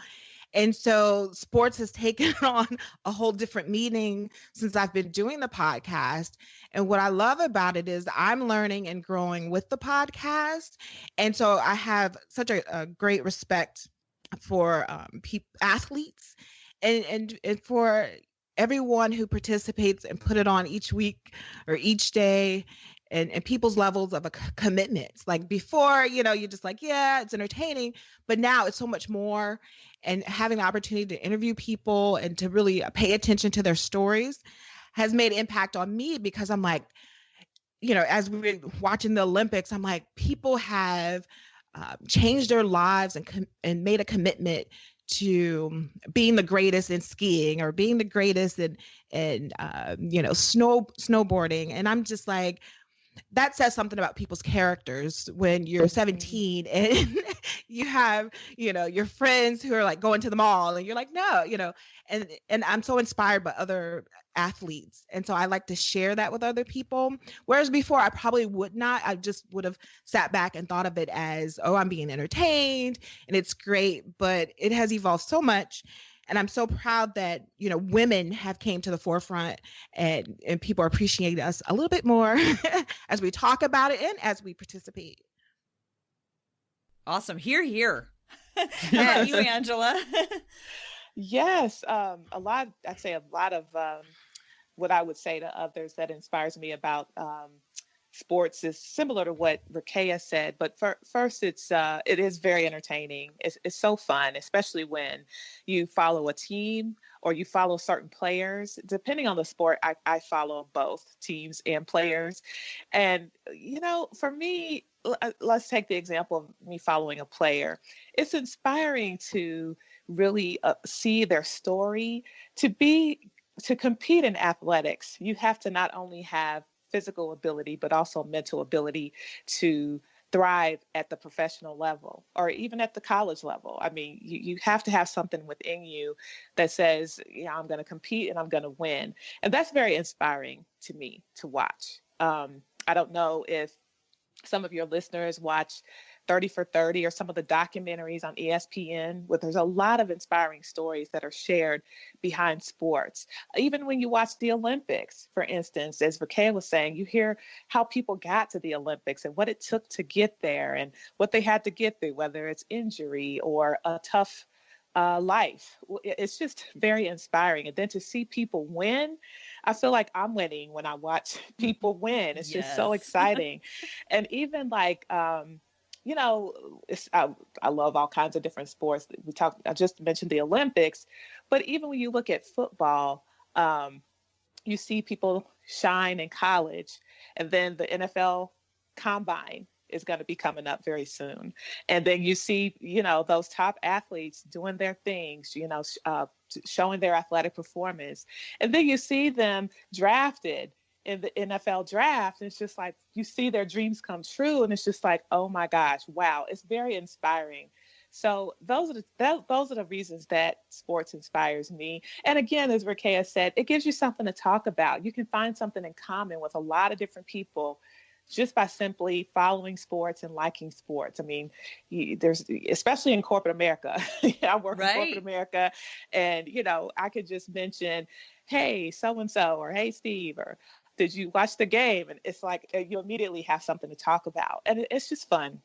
And so sports has taken on a whole different meaning since I've been doing the podcast. And what I love about it is I'm learning and growing with the podcast. And so I have such a great respect for athletes and for everyone who participates and put it on each week or each day, and people's levels of a commitment. Like before, you're just like, yeah, it's entertaining, but now it's so much more. And having the opportunity to interview people and to really pay attention to their stories has made an impact on me, because I'm like, as we're watching the Olympics, I'm like, people have changed their lives and made a commitment to being the greatest in skiing or being the greatest in snowboarding. And I'm just like, that says something about people's characters when you're 17 and you have, your friends who are like going to the mall and you're like, no, and I'm so inspired by other athletes. And so I like to share that with other people. Whereas before I probably would not, I just would have sat back and thought of it as, oh, I'm being entertained and it's great, but it has evolved so much. And I'm so proud that, women have came to the forefront and people are appreciating us a little bit more as we talk about it and as we participate. Awesome. Hear. How about you, Angela? Yes. I'd say a lot of what I would say to others that inspires me about sports is similar to what Rekaya said, but first, it is very entertaining. It's so fun, especially when you follow a team or you follow certain players. Depending on the sport, I follow both teams and players. And, for me, let's take the example of me following a player. It's inspiring to really see their story. To compete in athletics, you have to not only have physical ability, but also mental ability to thrive at the professional level or even at the college level. I mean, you have to have something within you that says, I'm going to compete and I'm going to win. And that's very inspiring to me to watch. I don't know if some of your listeners watch 30 for 30 or some of the documentaries on ESPN, where there's a lot of inspiring stories that are shared behind sports. Even when you watch the Olympics, for instance, as Rekaya was saying, you hear how people got to the Olympics and what it took to get there and what they had to get through, whether it's injury or a tough life. It's just very inspiring. And then to see people win, I feel like I'm winning when I watch people win. It's just so exciting. And even like, you know, I love all kinds of different sports. I just mentioned the Olympics, but even when you look at football, you see people shine in college, and then the NFL combine is going to be coming up very soon. And then you see, you know, those top athletes doing their things, you know, showing their athletic performance. And then you see them drafted in the NFL draft. And it's just like, you see their dreams come true. And it's just like, oh my gosh, wow. It's very inspiring. So those are the reasons that sports inspires me. And again, as Rekaya said, it gives you something to talk about. You can find something in common with a lot of different people just by simply following sports and liking sports. I mean, there's, especially in corporate America, I work in corporate America, and, you know, I could just mention, hey, so-and-so, or hey, Steve, or did you watch the game? And it's like, you immediately have something to talk about, and it's just fun.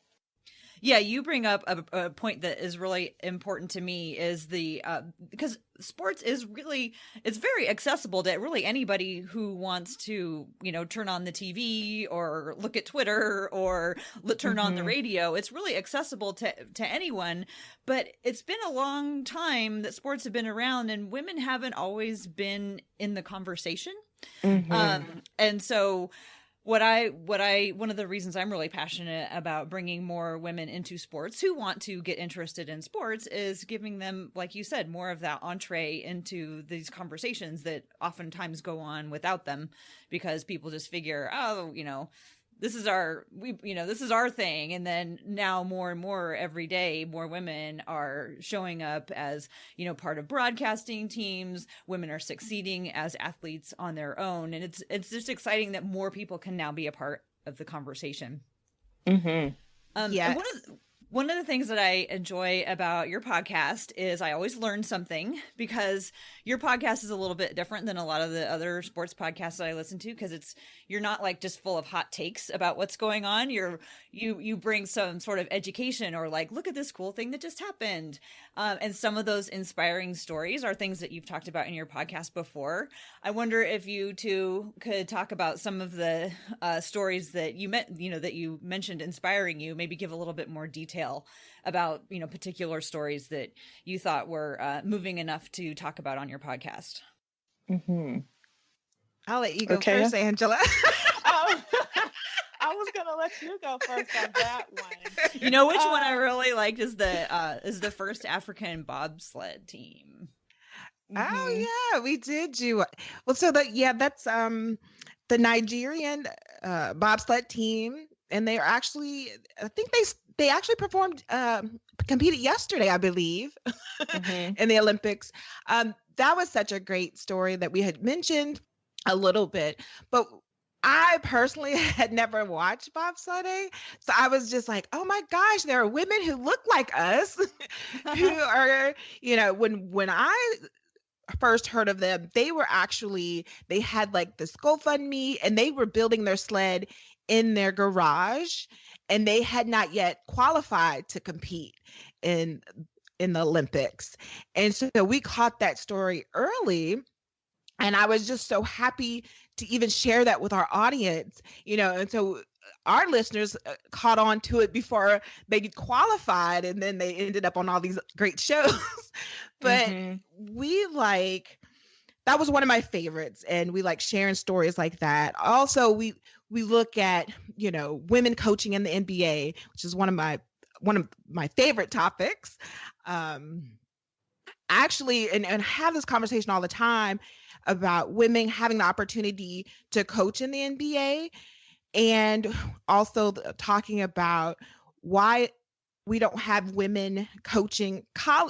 Yeah, you bring up a point that is really important to me, is the because sports is really, it's very accessible to really anybody who wants to, you know, turn on the TV or look at Twitter or turn on the radio. It's really accessible to anyone, but it's been a long time that sports have been around, and women haven't always been in the conversation. And so one of the reasons I'm really passionate about bringing more women into sports who want to get interested in sports is giving them, like you said, more of that entree into these conversations that oftentimes go on without them, because people just figure, oh, you know, this is our thing. And then now more and more every day, more women are showing up as, you know, part of broadcasting teams. Women are succeeding as athletes on their own. And it's just exciting that more people can now be a part of the conversation. And one of the things that I enjoy about your podcast is I always learn something, because your podcast is a little bit different than a lot of the other sports podcasts that I listen to, because you're not like just full of hot takes about what's going on. You bring some sort of education, or like, look at this cool thing that just happened. And some of those inspiring stories are things that you've talked about in your podcast before. I wonder if you two could talk about some of the stories that you mentioned inspiring you, maybe give a little bit more detail about, you know, particular stories that you thought were moving enough to talk about on your podcast. I'll let you go first, Angela. I was gonna let you go first on that one. You know which one I really liked is the first African bobsled team. Oh yeah, we did do well. So that's the Nigerian bobsled team, and they are actually, I think they actually competed yesterday, I believe, in the Olympics. That was such a great story that we had mentioned a little bit, but I personally had never watched bobsledding. So I was just like, oh my gosh, there are women who look like us who are, you know, when I first heard of them, they had like this GoFundMe, and they were building their sled in their garage, and they had not yet qualified to compete in the Olympics. And so we caught that story early, and I was just so happy to even share that with our audience, you know. And so our listeners caught on to it before they qualified, and then they ended up on all these great shows. But that was one of my favorites, and we like sharing stories like that. Also, we look at, you know, women coaching in the NBA, which is one of my favorite topics. Actually, and have this conversation all the time about women having the opportunity to coach in the NBA, and also talking about why we don't have women coaching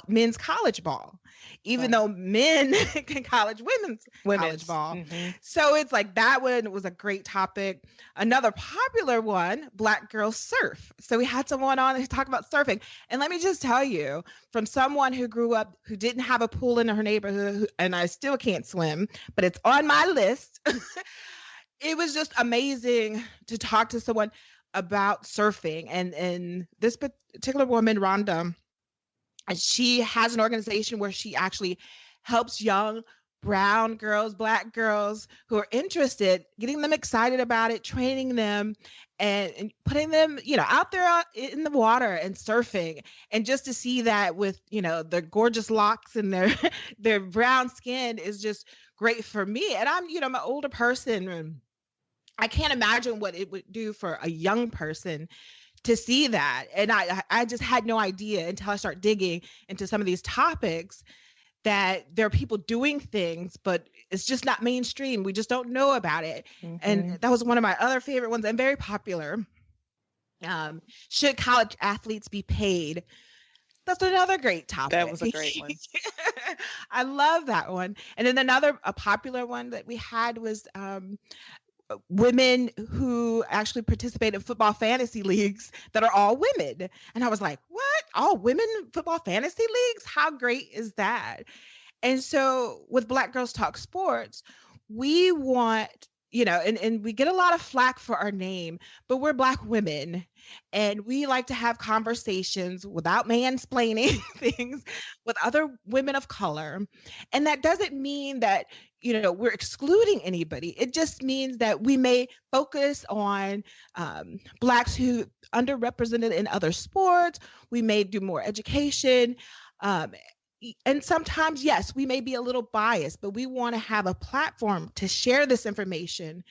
men's college ball, even though men can women's college ball. Mm-hmm. So it's like that one was a great topic. Another popular one, Black girls surf. So we had someone on who talked about surfing. And let me just tell you, from someone who grew up, who didn't have a pool in her neighborhood, and I still can't swim, but it's on my list. It was just amazing to talk to someone about surfing. And this particular woman, Rhonda, she has an organization where she actually helps young brown girls, Black girls who are interested, getting them excited about it, training them, and putting them, out there in the water and surfing. And just to see that with, their gorgeous locks and their brown skin is just great for me. And I'm an older person, and I can't imagine what it would do for a young person to see that. And I just had no idea until I started digging into some of these topics that there are people doing things, but it's just not mainstream. We just don't know about it. Mm-hmm. And that was one of my other favorite ones and very popular. Should college athletes be paid? That's another great topic. That was a great one. I love that one. And then a popular one that we had was women who actually participate in football fantasy leagues that are all women. And I was like, what? All women football fantasy leagues? How great is that? And so with Black Girls Talk Sports, we want, and we get a lot of flack for our name, but we're Black women and we like to have conversations without mansplaining things with other women of color. And that doesn't mean that, we're excluding anybody. It just means that we may focus on Blacks who underrepresented in other sports. We may do more education. And sometimes, yes, we may be a little biased, but we want to have a platform to share this information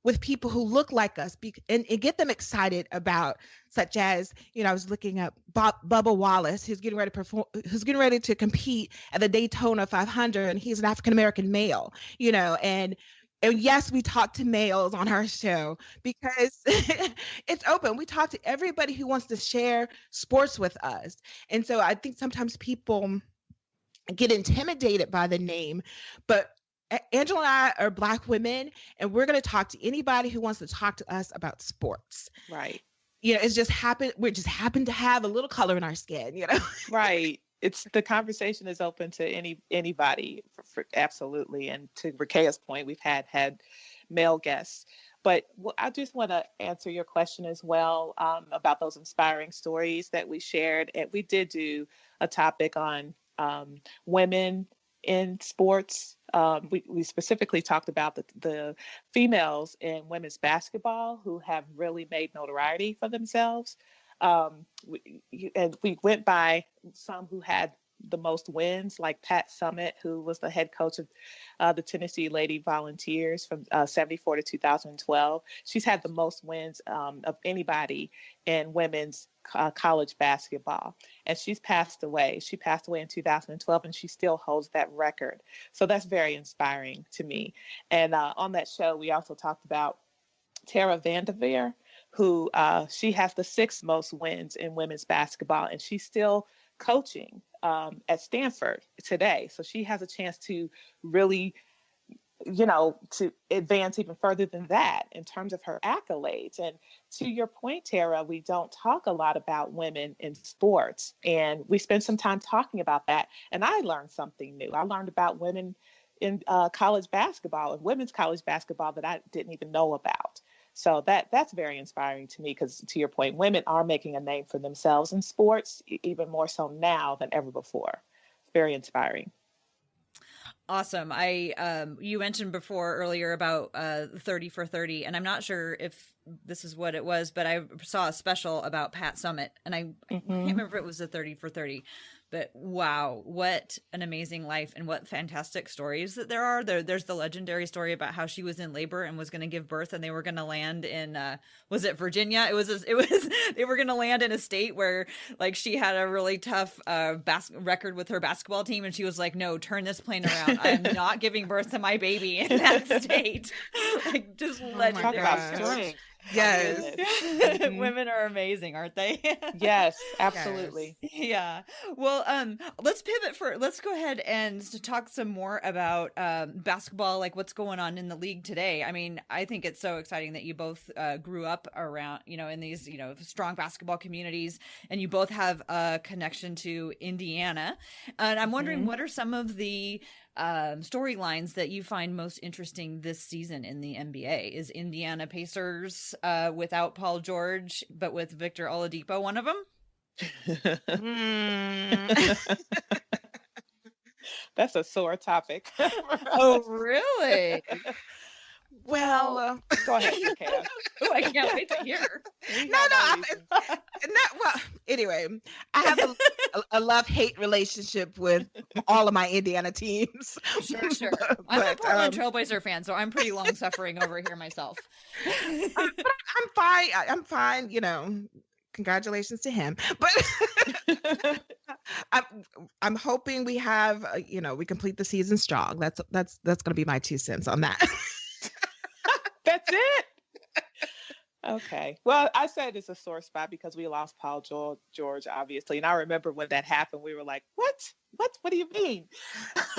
with people who look like us and get them excited about, such as, I was looking up Bubba Wallace, who's getting ready to compete at the Daytona 500, and he's an African-American male, and yes, we talk to males on our show because it's open. We talk to everybody who wants to share sports with us. And so I think sometimes people get intimidated by the name, but Angela and I are Black women, and we're going to talk to anybody who wants to talk to us about sports. Right. It's just happened. We just happen to have a little color in our skin, Right. It's the conversation is open to anybody for absolutely. And to Rekaya's point, we've had male guests, but I just want to answer your question as well about those inspiring stories that we shared. And we did do a topic on women in sports. We specifically talked about the females in women's basketball who have really made notoriety for themselves. We went by some who had the most wins, like Pat Summitt, who was the head coach of the Tennessee Lady Volunteers from 74 to 2012. She's had the most wins of anybody in women's college basketball, and she's passed away. She passed away in 2012, and she still holds that record. So that's very inspiring to me. And on that show, we also talked about Tara Vanderveer, who she has the 6th most wins in women's basketball, and she's still coaching at Stanford today. So she has a chance to really, to advance even further than that in terms of her accolades. And to your point, Tara, we don't talk a lot about women in sports, and we spend some time talking about that. And I learned something new. I learned about women in college basketball and women's college basketball that I didn't even know about. So that's very inspiring to me because, to your point, women are making a name for themselves in sports, even more so now than ever before. It's very inspiring. Awesome. You mentioned earlier about 30 for 30, and I'm not sure if this is what it was, but I saw a special about Pat Summitt, and I can't remember if it was a 30 for 30, but wow, what an amazing life and what fantastic stories that there are. There's the legendary story about how she was in labor and was going to give birth, and they were going to land in, was it Virginia? They were going to land in a state where like she had a really tough record with her basketball team, and she was like, no, turn this plane around. I am not giving birth to my baby in that state. Like, just legendary. Talk about strength. Yes. Women are amazing, aren't they? Yes, absolutely. Yeah. Well, let's go ahead and to talk some more about basketball, like what's going on in the league today. I mean, I think it's so exciting that you both grew up around, in these, strong basketball communities, and you both have a connection to Indiana. And I'm wondering, what are some of the storylines that you find most interesting this season in the NBA? Is Indiana Pacers without Paul George but with Victor Oladipo one of them? That's a sore topic. Oh, really? Well, go ahead, Rekaya. Oh, I can't wait to hear. Anyway, I have a love-hate relationship with all of my Indiana teams. Sure. I'm a Portland Trailblazer fan, so I'm pretty long-suffering over here myself. But I'm fine. Congratulations to him. But I'm hoping we have, we complete the season strong. That's going to be my 2 cents on that. That's it. Okay. Well, I said it's a sore spot because we lost Paul George, obviously. And I remember when that happened, we were like, what? What do you mean?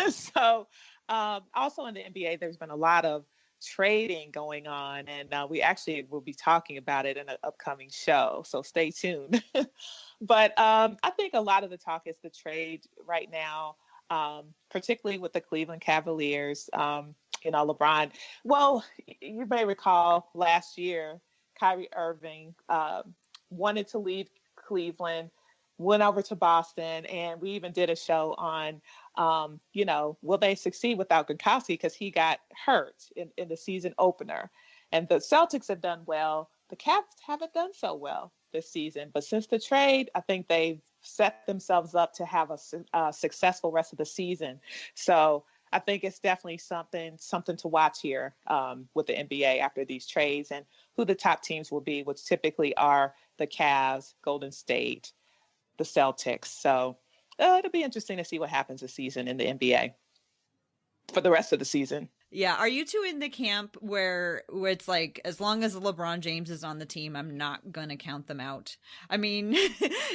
So also in the NBA, there's been a lot of trading going on. And we actually will be talking about it in an upcoming show. So stay tuned. But I think a lot of the talk is the trade right now, particularly with the Cleveland Cavaliers. LeBron. Well, you may recall last year, Kyrie Irving wanted to leave Cleveland, went over to Boston, and we even did a show on, will they succeed without Gronkowski because he got hurt in the season opener. And the Celtics have done well. The Cavs haven't done so well this season. But since the trade, I think they've set themselves up to have a successful rest of the season. So I think it's definitely something to watch here with the NBA after these trades and who the top teams will be, which typically are the Cavs, Golden State, the Celtics. So it'll be interesting to see what happens this season in the NBA for the rest of the season. Yeah. Are you two in the camp where it's like, as long as LeBron James is on the team, I'm not going to count them out? I mean,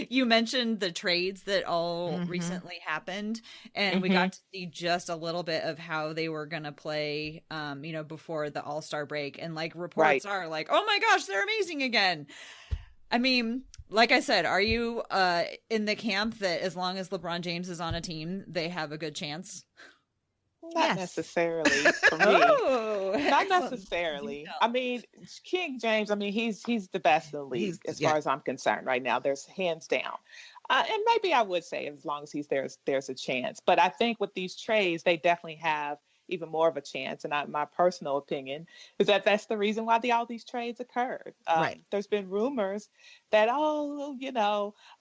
you mentioned the trades that all recently happened, and we got to see just a little bit of how they were going to play, before the All-Star break. And like reports are like, oh my gosh, they're amazing again. I mean, like I said, are you in the camp that as long as LeBron James is on a team, they have a good chance? Not necessarily for me. Not necessarily. I mean, King James, he's the best in the league as far as I'm concerned right now. There's hands down. And maybe I would say as long as he's there, there's a chance. But I think with these trades, they definitely have even more of a chance. And my personal opinion is that that's the reason why all these trades occurred. There's been rumors that,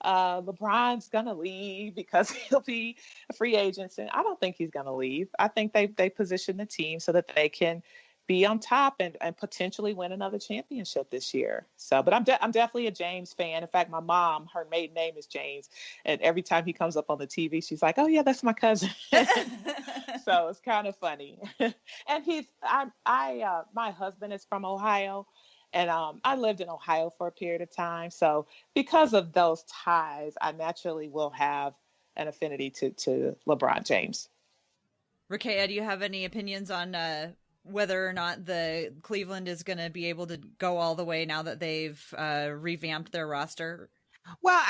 LeBron's going to leave because he'll be a free agent. And I don't think he's going to leave. I think they position the team so that they can be on top and potentially win another championship this year. So, but I'm definitely a James fan. In fact, my mom, her maiden name is James, and every time he comes up on the TV, she's like, "Oh yeah, that's my cousin." So it's kind of funny. And my husband is from Ohio, and I lived in Ohio for a period of time. So because of those ties, I naturally will have an affinity to LeBron James. Rekaya, do you have any opinions on whether or not the Cleveland is going to be able to go all the way now that they've revamped their roster? Well,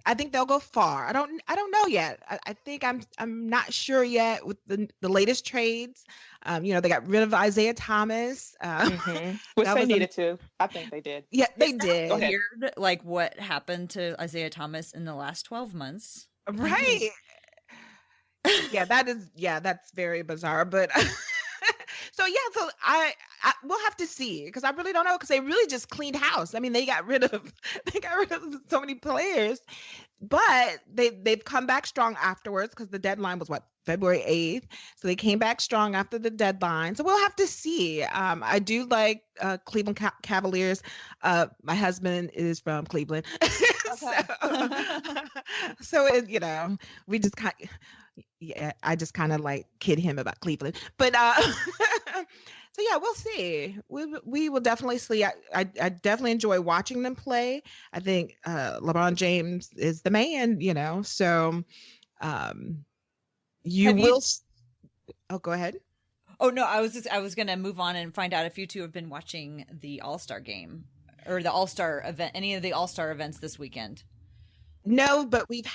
I think they'll go far. I don't know yet. I think I'm not sure yet with the latest trades. They got rid of Isaiah Thomas, which they needed to. I think they did. Yeah, they did. Weird, like what happened to Isaiah Thomas in the last 12 months, right? That's very bizarre, but. So I we'll have to see because I really don't know because they really just cleaned house. I mean, they got rid of so many players, but they've come back strong afterwards because the deadline was February 8th. So they came back strong after the deadline. So we'll have to see. I do like Cleveland Cavaliers. My husband is from Cleveland. So it, we just kind I just kind of like kid him about Cleveland, but so yeah, we'll see. We will definitely see. I definitely enjoy watching them play. I think LeBron James is the man, so you will. Oh, go ahead. Oh no, I was gonna move on and find out if you two have been watching the All-Star game or the All-Star event, any of the All-Star events this weekend. No, but we've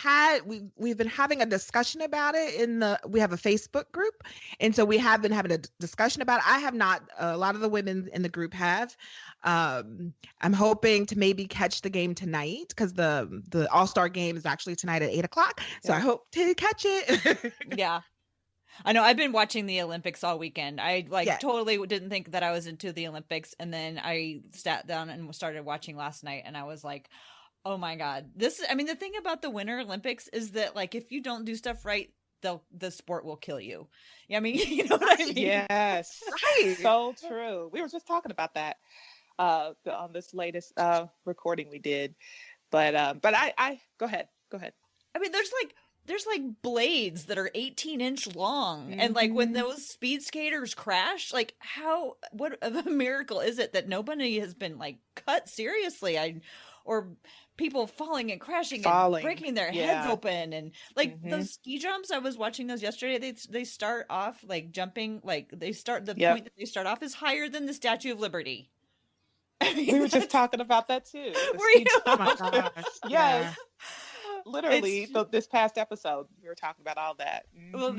been having a discussion about it we have a Facebook group, and so we have been having a discussion about it. I have not. A lot of the women in the group have. I'm hoping to maybe catch the game tonight because the All-Star game is actually tonight at 8:00. So I hope to catch it. Yeah. I know I've been watching the Olympics all weekend. I totally didn't think that I was into the Olympics. And then I sat down and started watching last night and I was like, oh my God, the thing about the Winter Olympics is that like, if you don't do stuff right, the sport will kill you. Yeah. I mean, you know what I mean? Yes. Right. So true. We were just talking about that, on this latest, recording we did, but I go ahead. I mean, there's like blades that are 18-inch long. And like when those speed skaters crash, like what of a miracle is it that nobody has been like cut seriously? Or people falling and crashing and breaking their heads open. And like those ski jumps, I was watching those yesterday. They start off like jumping, like point that they start off is higher than the Statue of Liberty. I mean, we were just talking about that too. Were you? Oh my gosh. Yes. Yeah. Literally, this past episode, we were talking about all that. Well,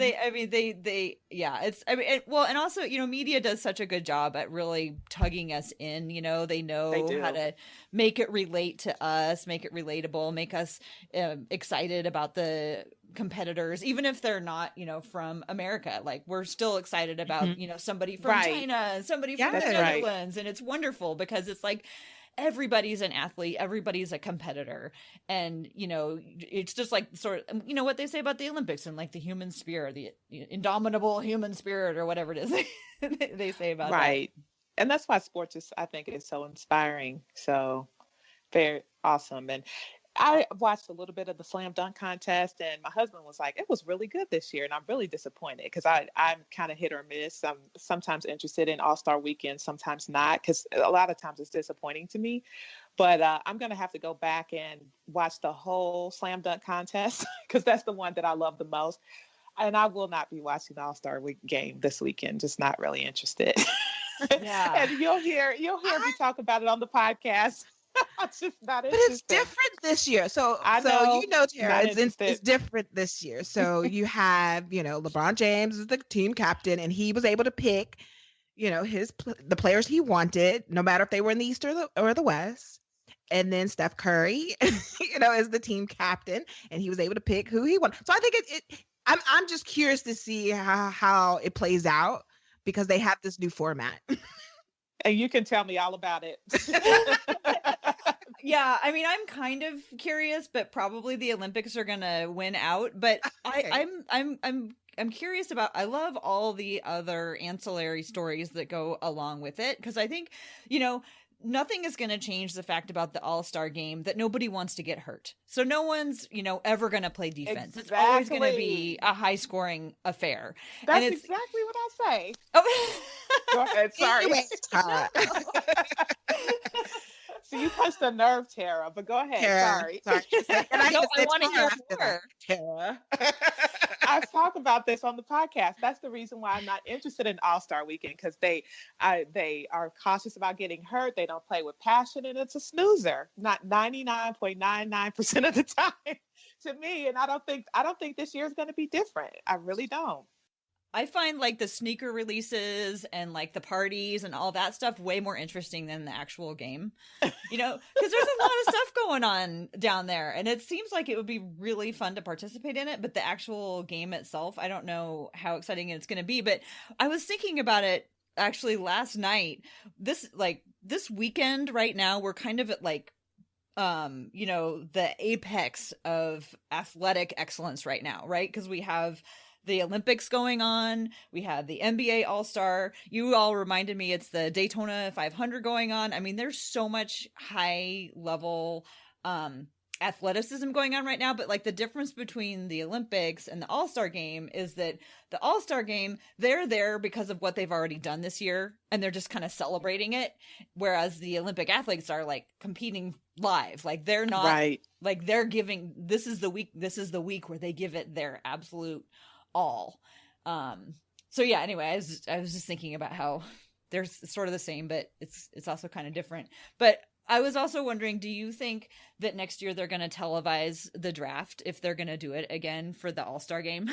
and also, media does such a good job at really tugging us in. They know how to make it relate to us, make it relatable, make us excited about the competitors, even if they're not, from America. Like we're still excited about, somebody from China and somebody from the Netherlands, and it's wonderful because it's like, everybody's an athlete, everybody's a competitor, and it's just like sort of what they say about the Olympics and like the human spirit, the indomitable human spirit, or whatever it is they say about that. And that's why sports I think is so inspiring, so very awesome. And I watched a little bit of the slam dunk contest, and my husband was like, it was really good this year. And I'm really disappointed because I'm kind of hit or miss. I'm sometimes interested in All-Star Weekend, sometimes not, because a lot of times it's disappointing to me. But I'm going to have to go back and watch the whole slam dunk contest because that's the one that I love the most. And I will not be watching the All-Star game this weekend. Just not really interested. Yeah. And you'll hear me talk about it on the podcast. It's just not but it's different this year. So Tara, it's different this year. So you have, LeBron James is the team captain, and he was able to pick, the players he wanted, no matter if they were in the East or the West. And then Steph Curry, is the team captain, and he was able to pick who he wanted. So I think I'm just curious to see how it plays out because they have this new format. And you can tell me all about it. Yeah, I mean, I'm kind of curious, but probably the Olympics are gonna win out. But okay. I'm curious about. I love all the other ancillary stories that go along with it because I think, nothing is going to change the fact about the All-Star game that nobody wants to get hurt. So no one's, ever going to play defense. Exactly. It's always going to be a high-scoring affair. That's exactly what I say. Oh. Go ahead. Sorry. So you punched the nerve, Tara, but go ahead. Sorry. And I want to hear more. Tara. I've talked about this on the podcast. That's the reason why I'm not interested in All-Star Weekend because they are cautious about getting hurt. They don't play with passion, and it's a snoozer. Not 99.99% of the time to me. And I don't think this year is going to be different. I really don't. I find like the sneaker releases and like the parties and all that stuff way more interesting than the actual game, because there's a lot of stuff going on down there and it seems like it would be really fun to participate in it. But the actual game itself, I don't know how exciting it's going to be, but I was thinking about it actually last night. This weekend right now, we're kind of at like, the apex of athletic excellence right now, right? Because we have the Olympics going on. We have the NBA All-Star. You all reminded me it's the Daytona 500 going on. I mean, there's so much high level athleticism going on right now, but like the difference between the Olympics and the All-Star game is that the All-Star game, they're there because of what they've already done this year, and they're just kind of celebrating it, whereas the Olympic athletes are like competing live. Like they're not Right. like they're giving, this is the week where they give it their absolute all. So yeah, anyway, I was just thinking about how they're sort of the same, but it's also kind of different. But I was also wondering, do you think that next year they're going to televise the draft if they're going to do it again for the All-Star game?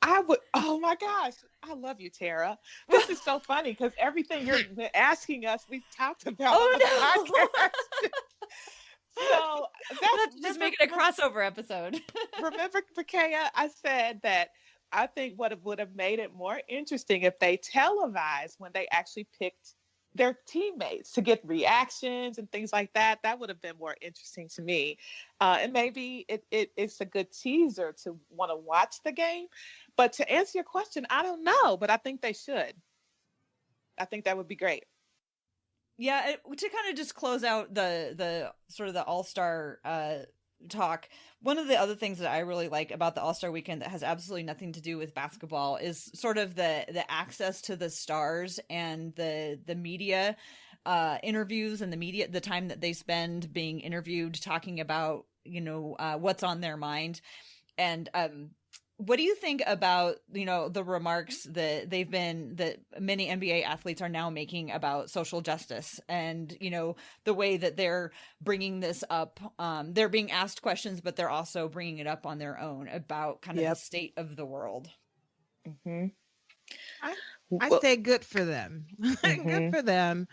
I would. Oh my gosh, I love you, Tara. This is so funny because everything you're asking us, we've talked about on the podcast. So Let's just make it a crossover episode. Remember, Rekaya, I said that I think what would have made it more interesting if they televised when they actually picked their teammates to get reactions and things like that. That would have been more interesting to me. And maybe it's a good teaser to want to watch the game. But to answer your question, I don't know, but I think they should. I think that would be great. Yeah, to kind of just close out the sort of the All-Star talk, one of the other things that I really like about the All-Star weekend that has absolutely nothing to do with basketball is sort of the access to the stars and the media interviews and the time that they spend being interviewed, talking about, what's on their mind. And what do you think about, the remarks that many NBA athletes are now making about social justice and, the way that they're bringing this up? They're being asked questions, but they're also bringing it up on their own about kind of the state of the world. Mm-hmm. I say good for them. Mm-hmm. Good for them.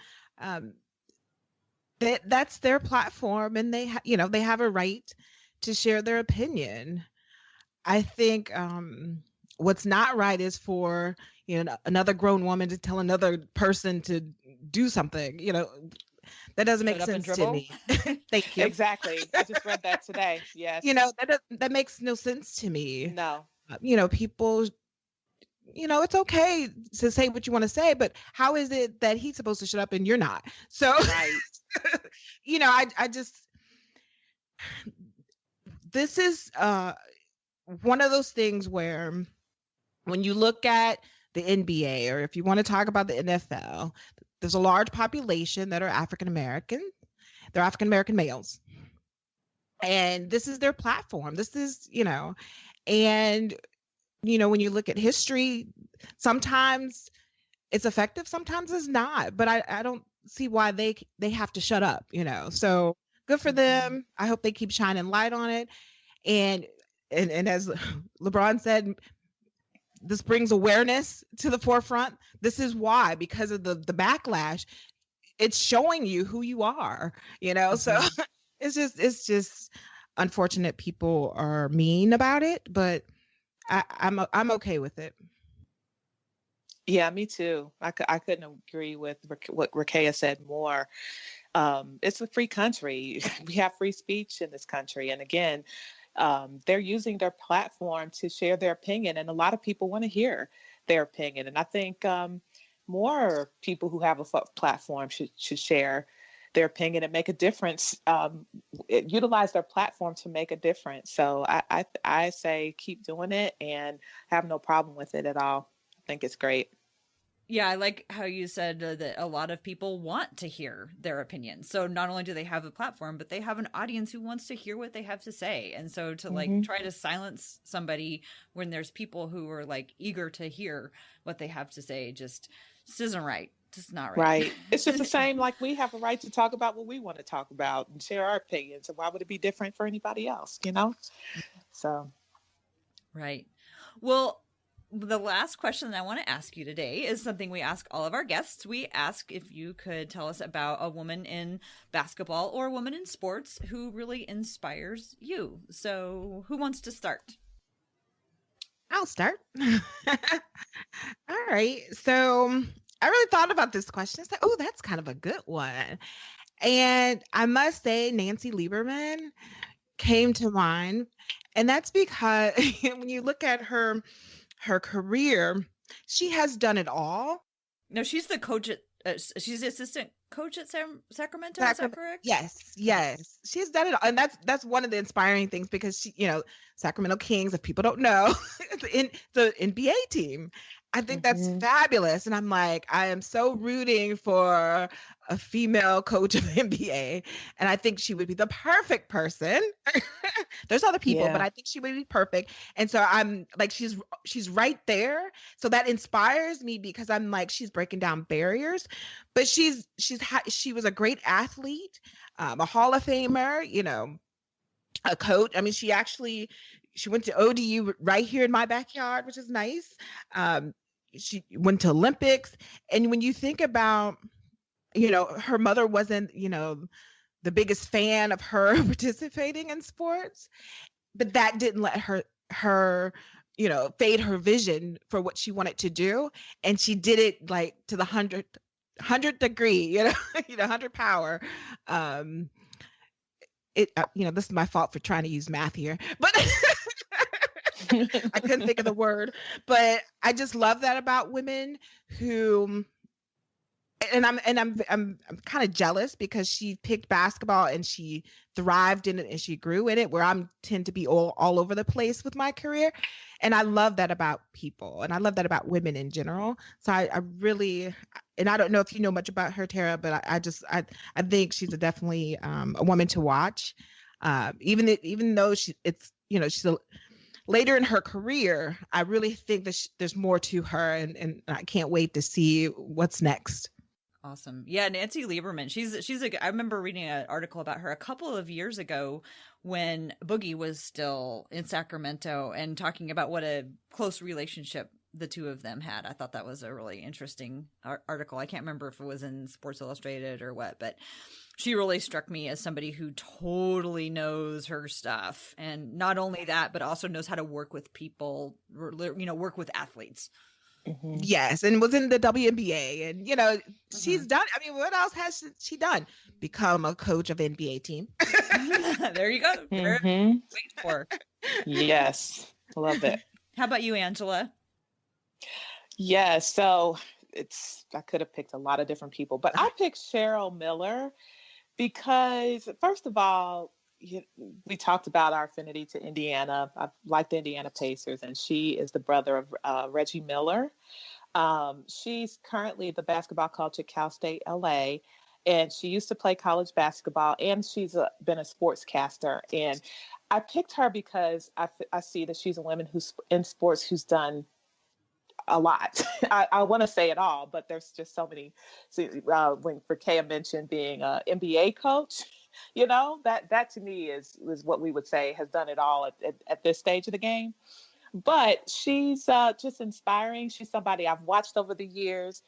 That's their platform, and they have a right to share their opinion. I think what's not right is for another grown woman to tell another person to do something. That doesn't make sense to me. Thank you. Exactly. I just read that today. Yes. That makes no sense to me. No. People. It's okay to say what you want to say, but how is it that he's supposed to shut up and you're not? So, right. I just, this is one of those things where when you look at the NBA, or if you want to talk about the NFL, there's a large population that are African-American. They're African-American males. And this is their platform. This is, and when you look at history, sometimes it's effective, sometimes it's not. But I don't see why they have to shut up, So good for them. I hope they keep shining light on it. And as LeBron said, this brings awareness to the forefront. This is why, because of the backlash, it's showing you who you are, So it's just unfortunate people are mean about it, but I'm okay with it. Yeah, me too. I couldn't agree with what Rekaya said more. It's a free country. We have free speech in this country. And again, they're using their platform to share their opinion. And a lot of people want to hear their opinion. And I think more people who have a platform should share their opinion and make a difference, utilize their platform to make a difference. So I say keep doing it and have no problem with it at all. I think it's great. Yeah, I like how you said that a lot of people want to hear their opinions. So not only do they have a platform, but they have an audience who wants to hear what they have to say. And so to try to silence somebody when there's people who are eager to hear what they have to say just isn't right. Just not right. Right. It's just the same like we have a right to talk about what we want to talk about and share our opinions. So why would it be different for anybody else, So. Right. Well, the last question that I want to ask you today is something we ask all of our guests. We ask if you could tell us about a woman in basketball or a woman in sports who really inspires you. So who wants to start? I'll start. All right. So I really thought about this question. I said, oh, that's kind of a good one. And I must say Nancy Leiberman came to mind. And that's because when you look at her career, she has done it all. No, she's the coach at she's the assistant coach at Sacramento. Is that correct? Yes. She's done it all. And that's one of the inspiring things, because she, Sacramento Kings, if people don't know, the NBA team. I think that's fabulous. And I'm like, I am so rooting for a female coach of NBA. And I think she would be the perfect person. There's other people, but I think she would be perfect. And so I'm like, she's right there. So that inspires me, because I'm like, she's breaking down barriers, but she was a great athlete, a Hall of Famer, a coach. I mean, she went to ODU right here in my backyard, which is nice. She went to Olympics. And when you think about, her mother wasn't, the biggest fan of her participating in sports, but that didn't let her, fade her vision for what she wanted to do. And she did it like to the 100th degree, 100 power. This is my fault for trying to use math here, but I couldn't think of the word. But I just love that about women who, and I'm kind of jealous, because she picked basketball and she thrived in it and she grew in it, where I tend to be all over the place with my career. And I love that about people, and I love that about women in general. So I really, and I don't know if you know much about her, Tara, but I think she's definitely a woman to watch. Even though she's later in her career, I really think that there's more to her, and I can't wait to see what's next. Awesome. Yeah, Nancy Leiberman. I remember reading an article about her a couple of years ago when Boogie was still in Sacramento, and talking about what a close relationship the two of them had. I thought that was a really interesting article. I can't remember if it was in Sports Illustrated or what, but she really struck me as somebody who totally knows her stuff. And not only that, but also knows how to work with people, work with athletes. Mm-hmm. Yes, and was in the WNBA, and she's done. I mean, what else has she done? Become a coach of NBA team. There you go. Wait for. Yes, love it. How about you, Angela? Yeah, so I could have picked a lot of different people, but I picked Cheryl Miller because, first of all, we talked about our affinity to Indiana. I like the Indiana Pacers, and she is the brother of Reggie Miller. She's currently the basketball coach at Cal State LA, and she used to play college basketball, and she's been a sportscaster. And I picked her because I see that she's a woman who's in sports who's done a lot. I want to say it all, but there's just so many. When Rekaya mentioned being an NBA coach, that to me is what we would say has done it all at this stage of the game. But she's just inspiring. She's somebody I've watched over the years.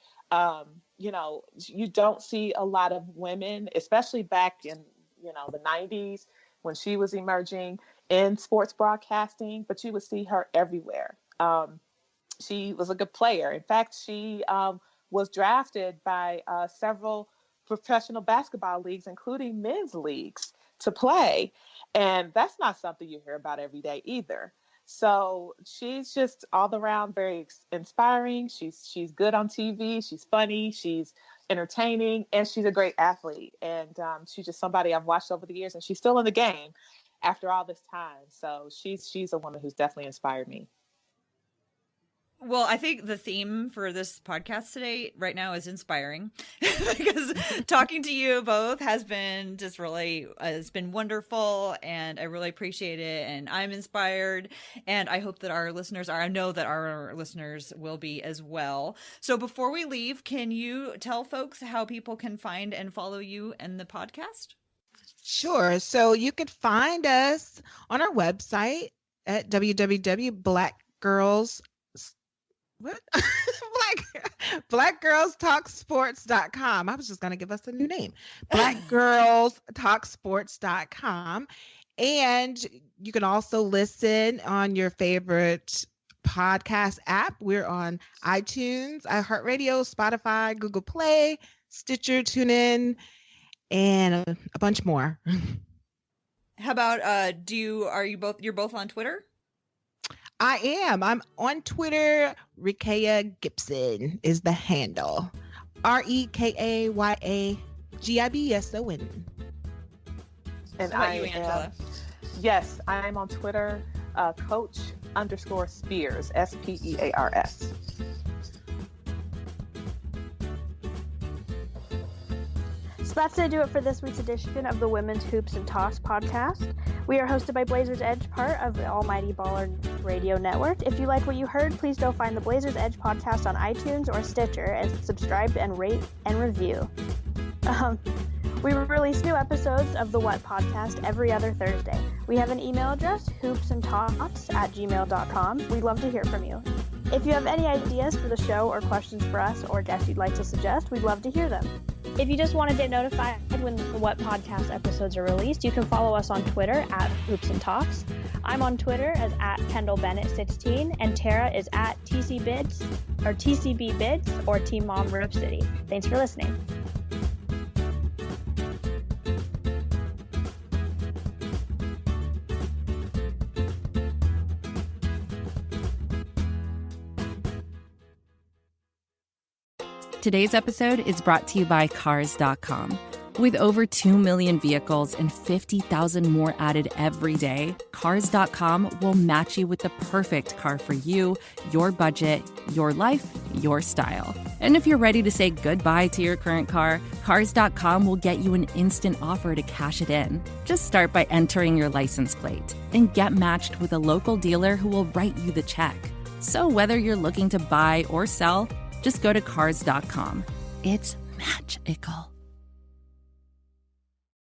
You don't see a lot of women, especially back in the 90s when she was emerging in sports broadcasting, but you would see her everywhere. She was a good player. In fact, she was drafted by several professional basketball leagues, including men's leagues, to play. And that's not something you hear about every day either. So she's just all around very inspiring. She's good on TV. She's funny. She's entertaining, and she's a great athlete. And she's just somebody I've watched over the years, and she's still in the game after all this time. So she's a woman who's definitely inspired me. Well, I think the theme for this podcast today right now is inspiring because talking to you both has been just really, it's been wonderful, and I really appreciate it. And I'm inspired, and I hope that our listeners are. I know that our listeners will be as well. So before we leave, can you tell folks how people can find and follow you and the podcast? Sure. So you could find us on our website at www.blackgirls.com. blackgirlstalksports.com. I was just going to give us a new name. blackgirlstalksports.com. And you can also listen on your favorite podcast app. We're on iTunes, iHeartRadio, Spotify, Google Play, Stitcher, TuneIn, and a bunch more. How about you're both on Twitter? I am. I'm on Twitter. Rekaya Gibson is the handle. Rekaya GIBSON. And How about you, Angela? Yes, I am on Twitter, Coach_Spears, SPEARS. So that's going to do it for this week's edition of the Women's Hoops and Toss podcast. We are hosted by Blazers Edge, part of the Almighty Baller Radio Network. If you like what you heard, please go find the Blazers Edge podcast on iTunes or Stitcher and subscribe and rate and review. We release new episodes of the What podcast every other Thursday. We have an email address, hoopsandtoss@gmail.com. We'd love to hear from you. If you have any ideas for the show or questions for us or guests you'd like to suggest, we'd love to hear them. If you just want to get notified when the What podcast episodes are released, you can follow us on Twitter @HoopsandTalks. I'm on Twitter as @KendylBennett16, and Tara is @TCBids or TCBBids or Team Mom Rip City. Thanks for listening. Today's episode is brought to you by Cars.com. With over 2 million vehicles and 50,000 more added every day, Cars.com will match you with the perfect car for you, your budget, your life, your style. And if you're ready to say goodbye to your current car, Cars.com will get you an instant offer to cash it in. Just start by entering your license plate and get matched with a local dealer who will write you the check. So whether you're looking to buy or sell, just go to Cars.com. It's magical.